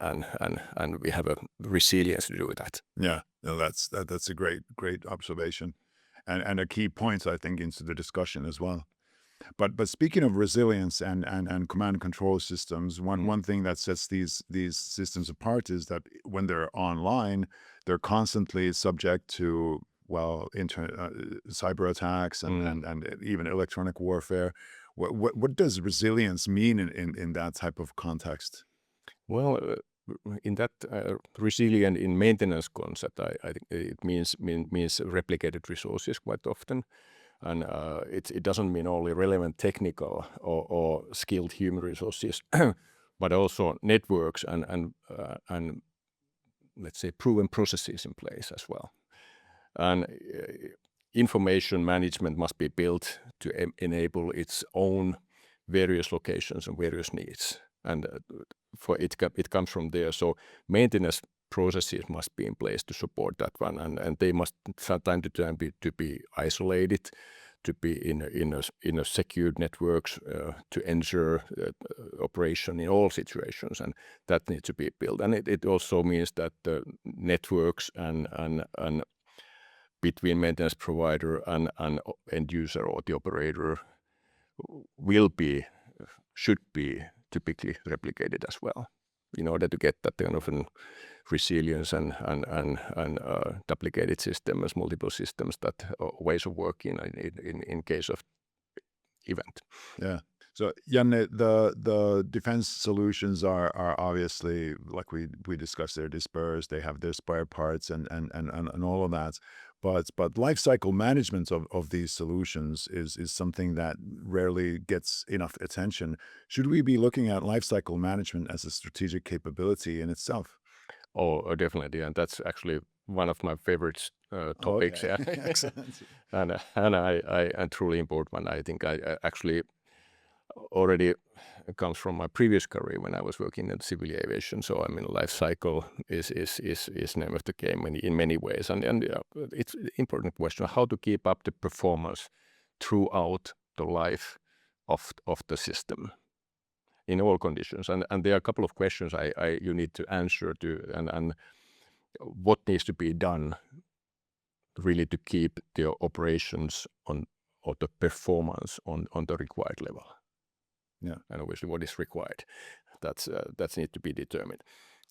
C: we have a resilience to do that.
A: Yeah, no, that's a great observation. And a key point, I think, into the discussion as well. But speaking of resilience and command and control systems, one thing that sets these systems apart is that when they're online, they're constantly subject to cyber attacks and even electronic warfare. What does resilience mean in that type of context?
C: Well, in that resilient in maintenance concept, I think it means replicated resources quite often, and it doesn't mean only relevant technical or skilled human resources, but also networks and let's say proven processes in place as well. And information management must be built to enable its own various locations and various needs. And it comes from there. So maintenance processes must be in place to support that one, and they must from time to time be isolated, to be in a secured networks to ensure operation in all situations, and that needs to be built. And it also means that the networks and between maintenance provider and end user or the operator should be typically replicated as well, in order to get that kind of resilience and duplicated systems, multiple systems, that ways of working in case of event.
A: Yeah. So Janne, the defense solutions are obviously, like we discussed, they're dispersed, they have their spare parts and all of that. But life cycle management of these solutions is something that rarely gets enough attention. Should we be looking at life cycle management as a strategic capability in itself?
C: Oh, definitely, and that's actually one of my favorite topics.
A: Okay.
C: Yeah,
A: Excellent.
C: and truly important one. I think I actually already comes from my previous career when I was working in civil aviation. So I mean, life cycle is name of the game in many ways, and it's an important question how to keep up the performance throughout the life of the system. in all conditions. And there are a couple of questions you need to answer to, and what needs to be done really to keep the operations or the performance on the required level.
A: Yeah.
C: And obviously what is required, that's need to be determined.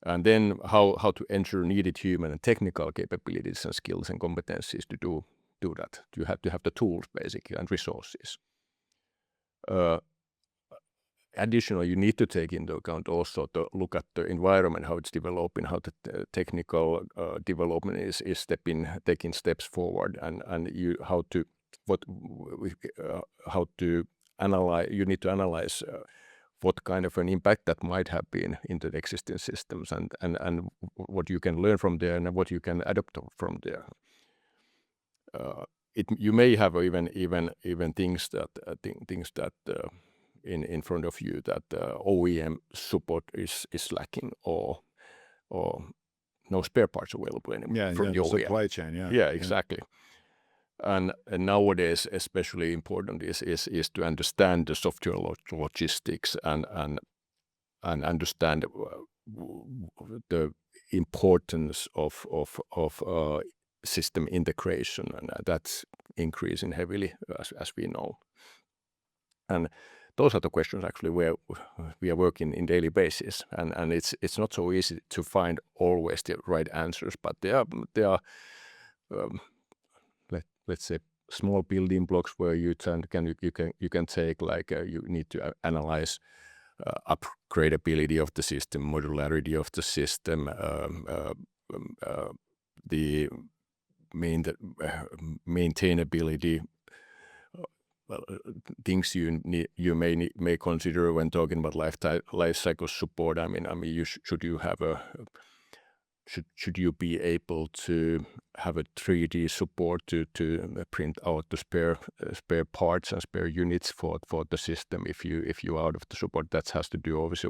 C: And then how to ensure needed human and technical capabilities and skills and competencies to do that. You have to have the tools basically and resources. Additionally, you need to take into account also to look at the environment, how it's developing, how the technical development is taking steps forward, and how to analyze. You need to analyze what kind of an impact that might have been into the existing systems, and what you can learn from there and what you can adopt from there. You may have even things that in front of you that OEM support is lacking, or no spare parts available anymore from the OEM.
A: Supply chain.
C: Yeah, exactly. And nowadays, especially important is to understand the software logistics and understand the importance of system integration, and that's increasing heavily as we know. And those are the questions actually where we are working in daily basis, and it's not so easy to find always the right answers, but there are let's say small building blocks where you can take, like you need to analyze upgradability of the system, modularity of the system, the maintainability. Things you may consider when talking about life cycle support. I mean, should you be able to have a 3D support to print out the spare parts and spare units for the system if you out of the support? That has to do obviously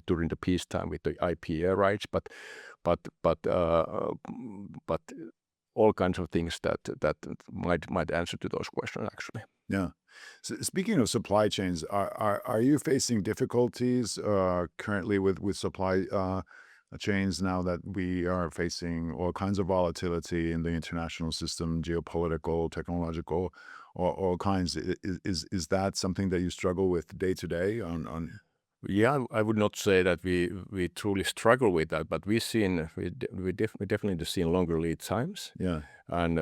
C: during the peacetime with the IP rights, but all kinds of things that might answer to those questions actually.
A: Yeah. So speaking of supply chains, are you facing difficulties currently with supply chains now that we are facing all kinds of volatility in the international system, geopolitical, technological, all kinds? Is that something that you struggle with day to day on?
C: Yeah, I would not say that we truly struggle with that, but we definitely seen longer lead times.
A: Yeah.
C: And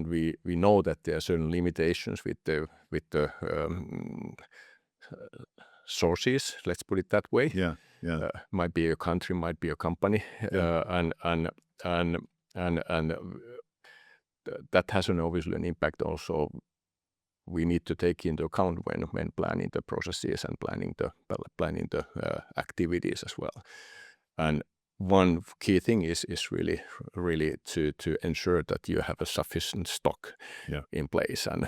C: we know that there are certain limitations with the sources. Let's put it that way.
A: Yeah. Yeah.
C: Might be a country, might be a company, and that has obviously an impact also. We need to take into account when planning the processes and planning the activities as well. And one key thing is really to ensure that you have a sufficient stock in place, and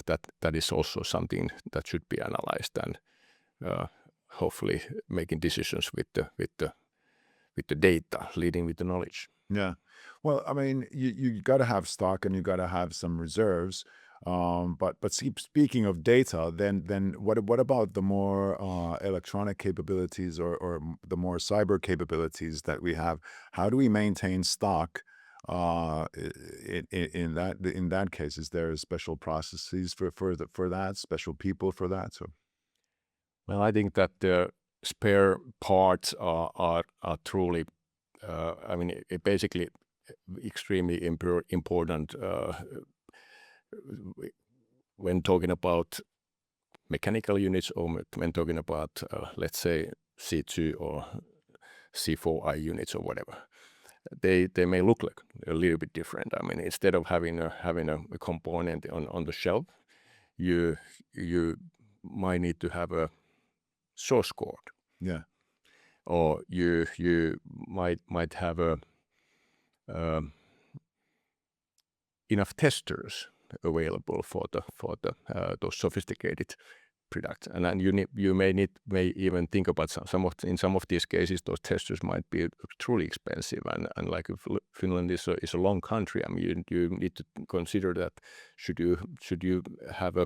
C: that is also something that should be analyzed, and hopefully making decisions with the data, leading with the knowledge.
A: Yeah. Well, I mean, you got to have stock and you got to have some reserves. But speaking of data, then what about the more electronic capabilities or the more cyber capabilities that we have? How do we maintain stock in that case? Is there special processes for that, special people for that? So,
C: well, I think that the spare parts are truly, I mean, basically extremely important. When talking about mechanical units, or when talking about let's say C2 or C4I units or whatever, they may look like a little bit different. I mean, instead of having a component on the shelf, you might need to have a source code.
A: Yeah.
C: Or you might have enough testers available for those sophisticated products, and then you may even think about in some of these cases those testers might be truly expensive, and like if Finland is a long country, I mean you need to consider that should you have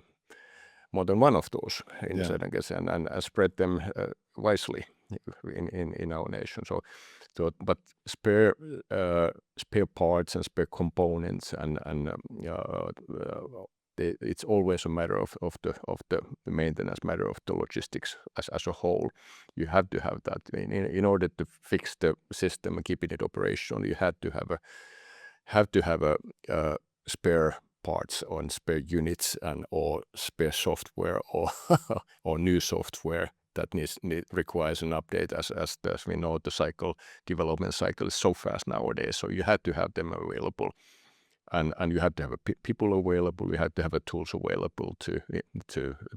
C: more than one of those in
A: Yeah.
C: certain cases, and spread them wisely in our nation. So but spare parts and spare components and it's always a matter of the maintenance, matter of the logistics as a whole. You have to have that in order to fix the system and keep it operational. You have to have a spare parts or spare units and or spare software or or new software that requires an update as we know the development cycle is so fast nowadays. So you have to have them available. And you have to have people available. You have to have tools available to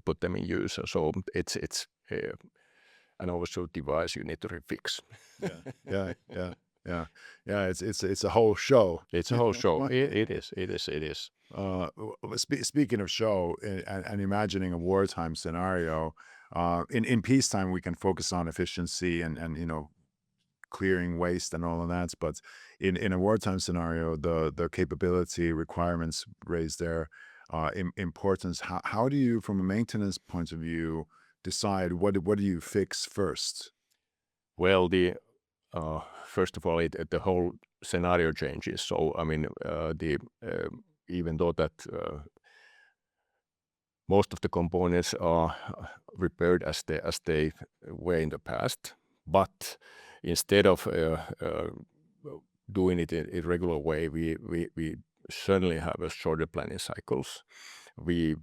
C: put them in use. So it's and also device you need to refix.
A: Yeah. It's a whole show.
C: It's a whole show. It is.
A: Speaking of show and imagining a wartime scenario, in peacetime we can focus on efficiency and clearing waste and all of that, but in a wartime scenario, the capability requirements raise their importance. How do you, from a maintenance point of view, decide what do you fix first?
C: Well, first of all, the whole scenario changes. So I mean, even though that most of the components are repaired as they were in the past, but instead of doing it in a regular way, we certainly have a shorter planning cycles. We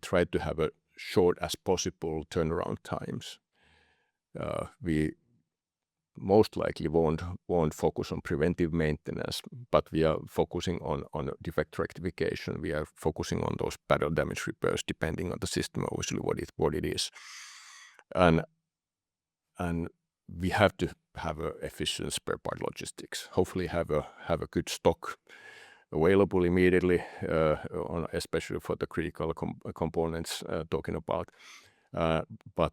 C: try to have a short as possible turnaround times. We most likely won't focus on preventive maintenance, but we are focusing on defect rectification. We are focusing on those battle damage repairs, depending on the system, obviously what it is, and we have to have a efficient spare part logistics. Hopefully, have a good stock available immediately, especially for the critical components talking about, but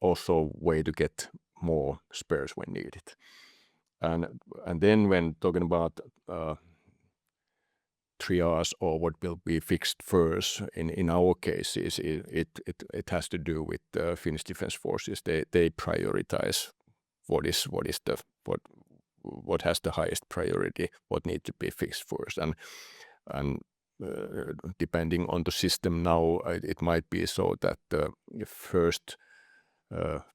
C: also way to get more spares when needed. And then when talking about triage or what will be fixed first, in our cases, it has to do with the Finnish Defence Forces. They prioritize what has the highest priority, what needs to be fixed first, and depending on the system now, it might be so that the first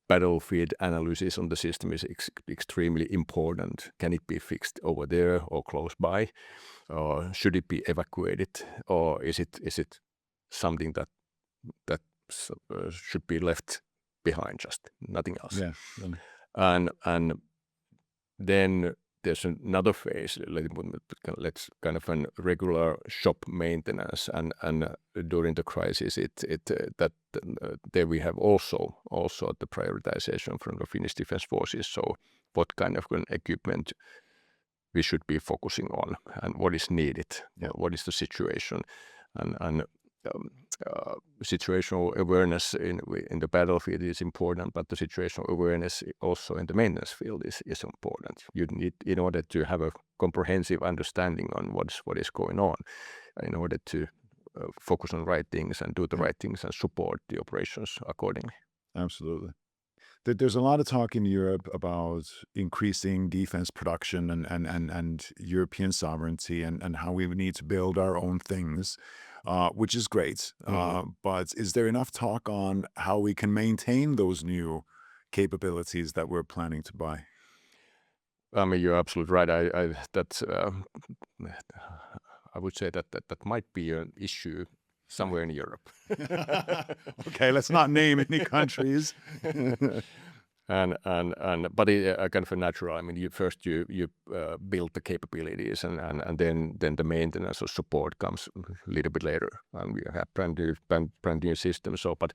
C: battlefield analysis on the system is extremely important. Can it be fixed over there or close by, or should it be evacuated, or is it something that should be left behind, just nothing else?
A: Yeah.
C: And then there's another phase. Let's kind of a regular shop maintenance, and during the crisis, there we have also the prioritization from the Finnish Defence Forces. So what kind of equipment we should be focusing on, and what is needed, what is the situation, and situational awareness in the battlefield is important, but the situational awareness also in the maintenance field is important. You need, in order to have a comprehensive understanding on what is going on, in order to focus on right things and do the right things and support the operations accordingly.
A: Absolutely. There's a lot of talk in Europe about increasing defense production and European sovereignty and how we need to build our own things, which is great. But is there enough talk on how we can maintain those new capabilities that we're planning to buy?
C: I mean, you're absolutely right. I would say that might be an issue somewhere in Europe.
A: Okay, let's not name any countries.
C: But it kind of a natural. I mean, you build the capabilities, and then the maintenance or support comes a little bit later, and we have brand new systems. So, but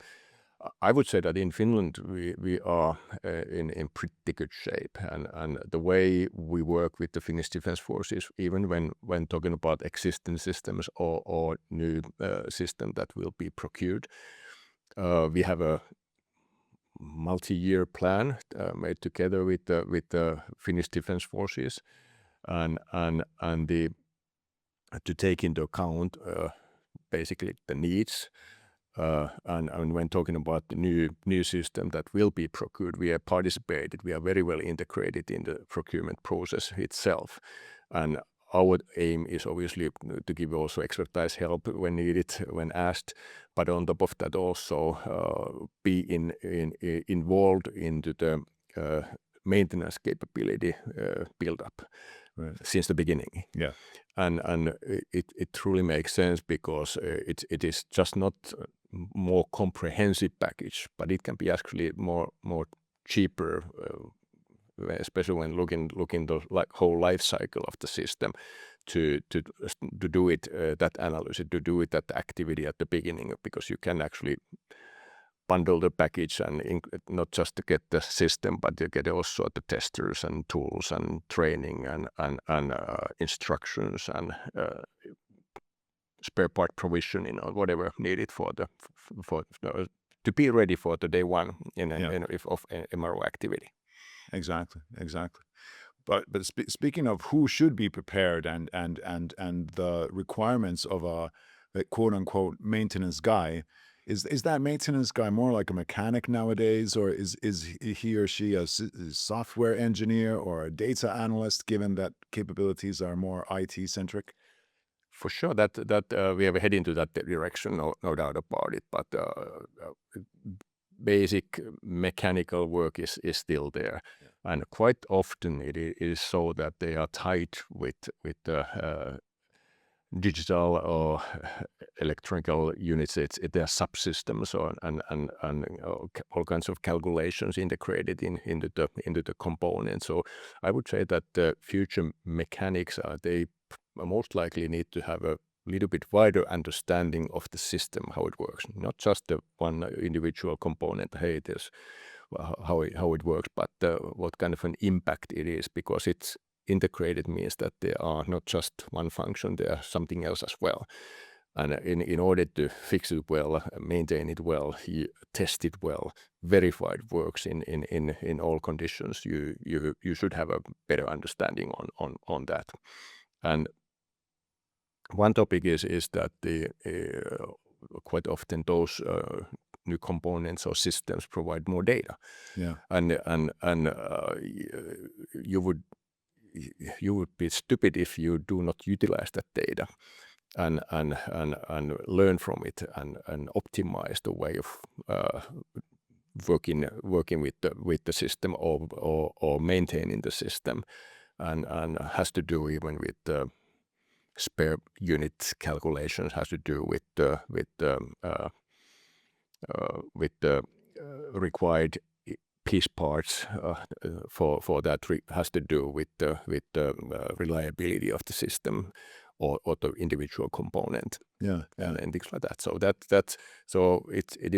C: I would say that in Finland we are in pretty good shape, and the way we work with the Finnish Defence Forces, even when talking about existing systems or new system that will be procured, we have a multi-year plan made together with the Finnish Defence Forces, and to take into account basically the needs. And when talking about the new system that will be procured, we have participated. We are very well integrated in the procurement process itself, and our aim is obviously to give also expertise help when needed, when asked, but on top of that also be involved into the maintenance capability build up since the beginning.
A: Yeah.
C: And it truly makes sense because it is just not more comprehensive package, but it can be actually more cheaper, especially when looking the whole life cycle of the system to do it that analysis, to do it that activity at the beginning, because you can actually bundle the package and not just to get the system, but you get also the testers and tools and training and instructions and spare part provisioning or whatever needed to be ready for the day one of MRO activity.
A: Exactly. But speaking of who should be prepared and the requirements of a quote unquote maintenance guy, is that maintenance guy more like a mechanic nowadays, or is he or she a software engineer or a data analyst, given that capabilities are more IT centric?
C: For sure, that we have heading into that direction, no doubt about it. But basic mechanical work is still there, and quite often it is so that they are tied with digital or electrical units. They are subsystems and all kinds of calculations integrated into the components. So I would say that the future mechanics they most likely need to have a little bit wider understanding of the system, how it works, not just the one individual component. Hey, there's how it works, but what kind of an impact it is, because it's integrated means that there are not just one function, there are something else as well. And in order to fix it well, maintain it well, test it well, verify it works in all conditions, you should have a better understanding on that. And one topic is that quite often those new components or systems provide more data.
A: Yeah.
C: And you would be stupid if you do not utilize that data and learn from it and optimize the way of working with the system or maintaining the system, and has to do even with the spare unit calculations, has to do with the required piece parts for that has to do with the reliability of the system or the individual component. And things like that. So it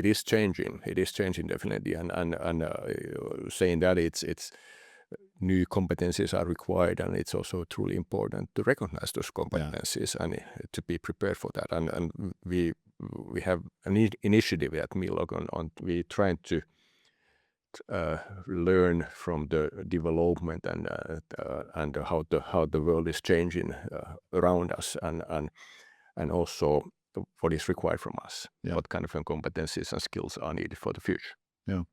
C: is changing. It is changing definitely. And saying that it's new competencies are required, and it's also truly important to recognize those competencies and to be prepared for that. And we have an initiative at Millog on we trying to learn from the development and how the world is changing around us, and also what is required from us. What kind of competencies and skills are needed for the future.
A: Yeah,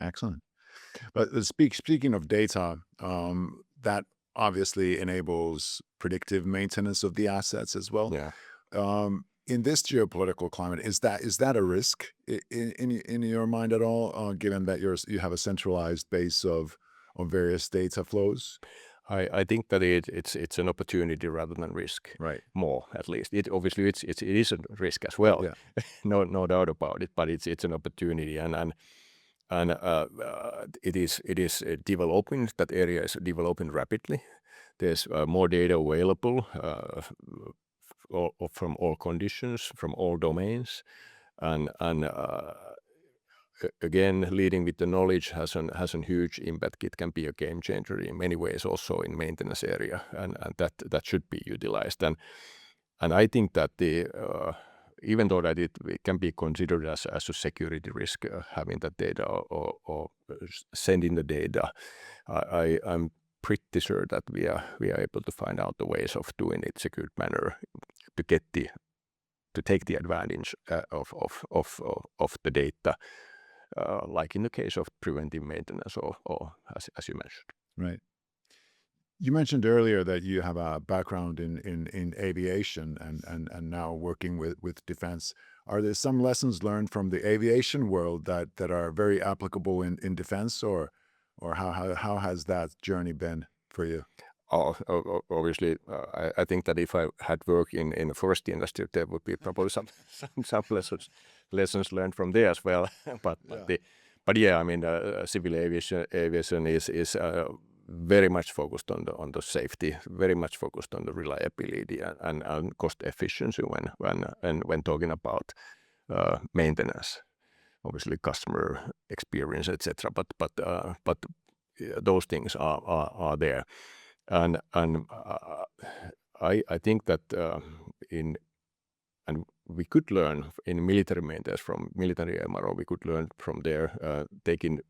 A: excellent. But speaking of data, that obviously enables predictive maintenance of the assets as well. In this geopolitical climate, is that a risk in your mind at all, given that you have a centralized base of various data flows?
C: I think that it's an opportunity rather than risk.
A: Right.
C: More, at least. It obviously it is a risk as well. No doubt about it. But it's an opportunity, and it is developing. That area is developing rapidly. There's more data available from all conditions, from all domains, and again, leading with the knowledge has a huge impact. It can be a game changer in many ways, also in maintenance area, and that should be utilized. And I think that even though that it can be considered as a security risk, having that data or sending the data, I'm pretty sure that we are able to find out the ways of doing it secured manner to take the advantage of the data, like in the case of preventive maintenance or as you mentioned.
A: Right. You mentioned earlier that you have a background in aviation and now working with defense. Are there some lessons learned from the aviation world that are very applicable in defense, or how has that journey been for you?
C: Obviously, I think that if I had worked in the forest industry, there would be probably some lessons learned from there as well. But yeah, I mean, civil aviation is very much focused on the safety, very much focused on the reliability and cost efficiency when talking about maintenance. Obviously, customer experience, etc. But those things are there. And I think that and we could learn in military maintenance from military MRO. We could learn from there, taking a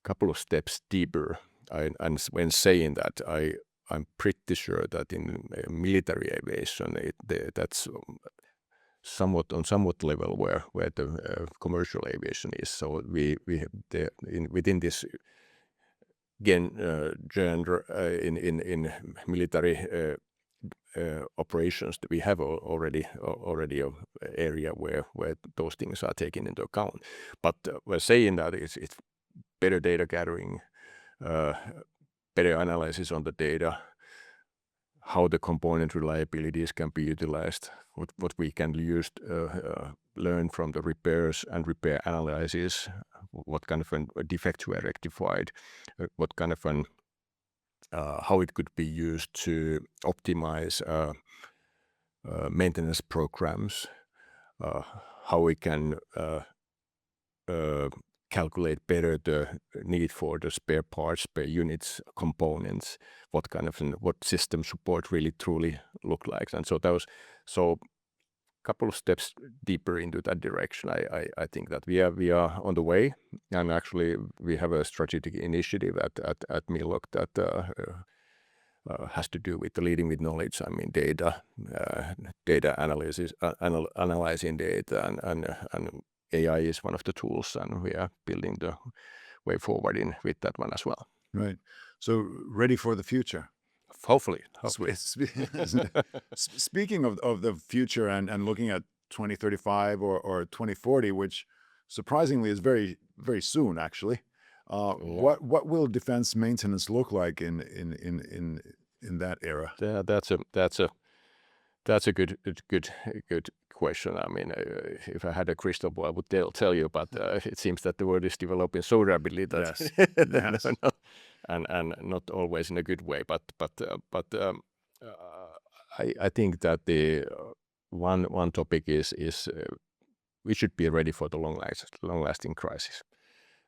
C: couple of steps deeper. And when saying that, I'm pretty sure that in military aviation, that's somewhat level where the commercial aviation is. So we within this genre in military operations, we have already an area where those things are taken into account. But we're saying that it's better data gathering, better analysis on the data, how the component reliabilities can be utilized, what we can use learn from the repairs and repair analysis, what kind of defects were rectified, what kind of how it could be used to optimize maintenance programs, how we can calculate better the need for the spare parts, spare units, components, what system support really truly look like. And so couple of steps deeper into that direction. I think that we are on the way, and actually we have a strategic initiative at Millock that has to do with the leading with knowledge. I mean, data analysis, analyzing data, and AI is one of the tools, and we are building the way forward with that one as well.
A: Right. So ready for the future.
C: Hopefully.
A: Speaking of the future and looking at 2035 or 2040, which surprisingly is very, very soon, actually. What will defense maintenance look like in that era?
C: Yeah, that's a good question. I mean, if I had a crystal ball, I would tell you, but it seems that the world is developing so rapidly that
A: yes.
C: and not always in a good way. But I think that the one topic is we should be ready for the long-lasting crisis,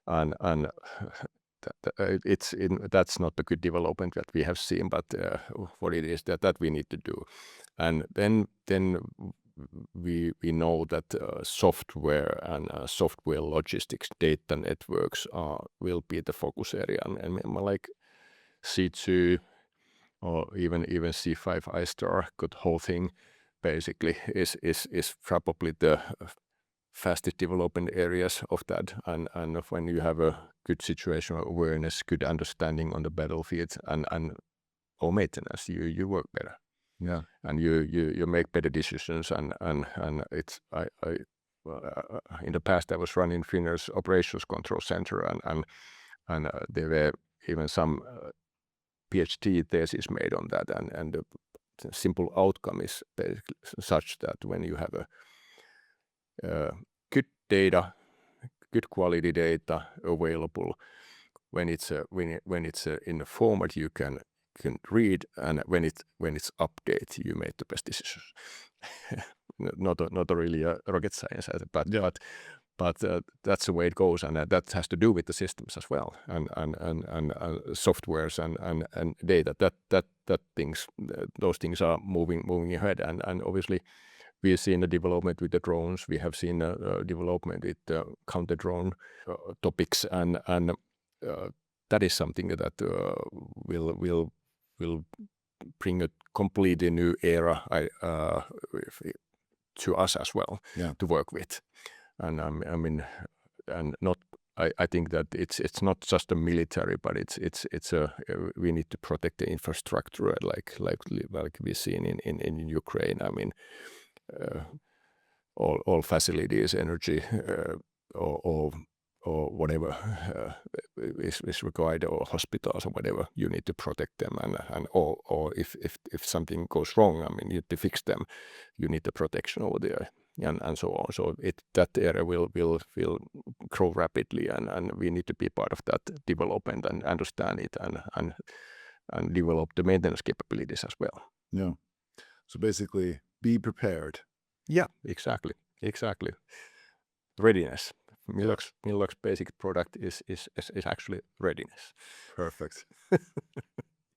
C: and that's not the good development that we have seen, but what it is that we need to do, and then we know that software and software logistics, data networks will be the focus area, and like C2 or even C5 iStar, the whole thing basically is probably the fastest development areas of that, and when you have a good situational awareness, good understanding on the battlefield and maintenance, you work better.
A: Yeah,
C: and you make better decisions, and it's in the past I was running Finland's operations control center, and there were even some PhD thesis made on that, and the simple outcome is basically such that when you have a good data, good quality data available, when it's in a format you can read, and when it's updated, you make the best decisions. not really a rocket science, but that's the way it goes, and that has to do with the systems as well, and softwares and data. Those things are moving ahead, and obviously we have seen the development with the drones. We have seen development with counter drone topics, and that is something that will bring a completely new era to us as well to work with. And I mean, and not. I think that it's not just a military, but it's a we need to protect the infrastructure like we've seen in Ukraine. I mean, all facilities, energy, or whatever is required, or hospitals or whatever, you need to protect them, and or if something goes wrong, I mean, you need to fix them. You need the protection over there, and so on. So that area will grow rapidly, and we need to be part of that development and understand it, and develop the maintenance capabilities as well.
A: Yeah. So basically, be prepared.
C: Yeah, exactly. Readiness. Millog's basic product is actually readiness.
A: Perfect.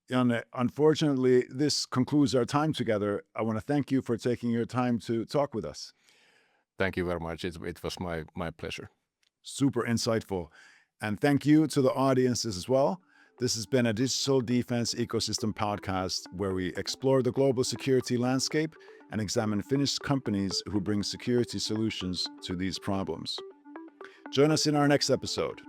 A: Janne, unfortunately, this concludes our time together. I want to thank you for taking your time to talk with us.
C: Thank you very much. It was my pleasure.
A: Super insightful. And thank you to the audiences as well. This has been a Digital Defense Ecosystem podcast where we explore the global security landscape and examine Finnish companies who bring security solutions to these problems. Join us in our next episode.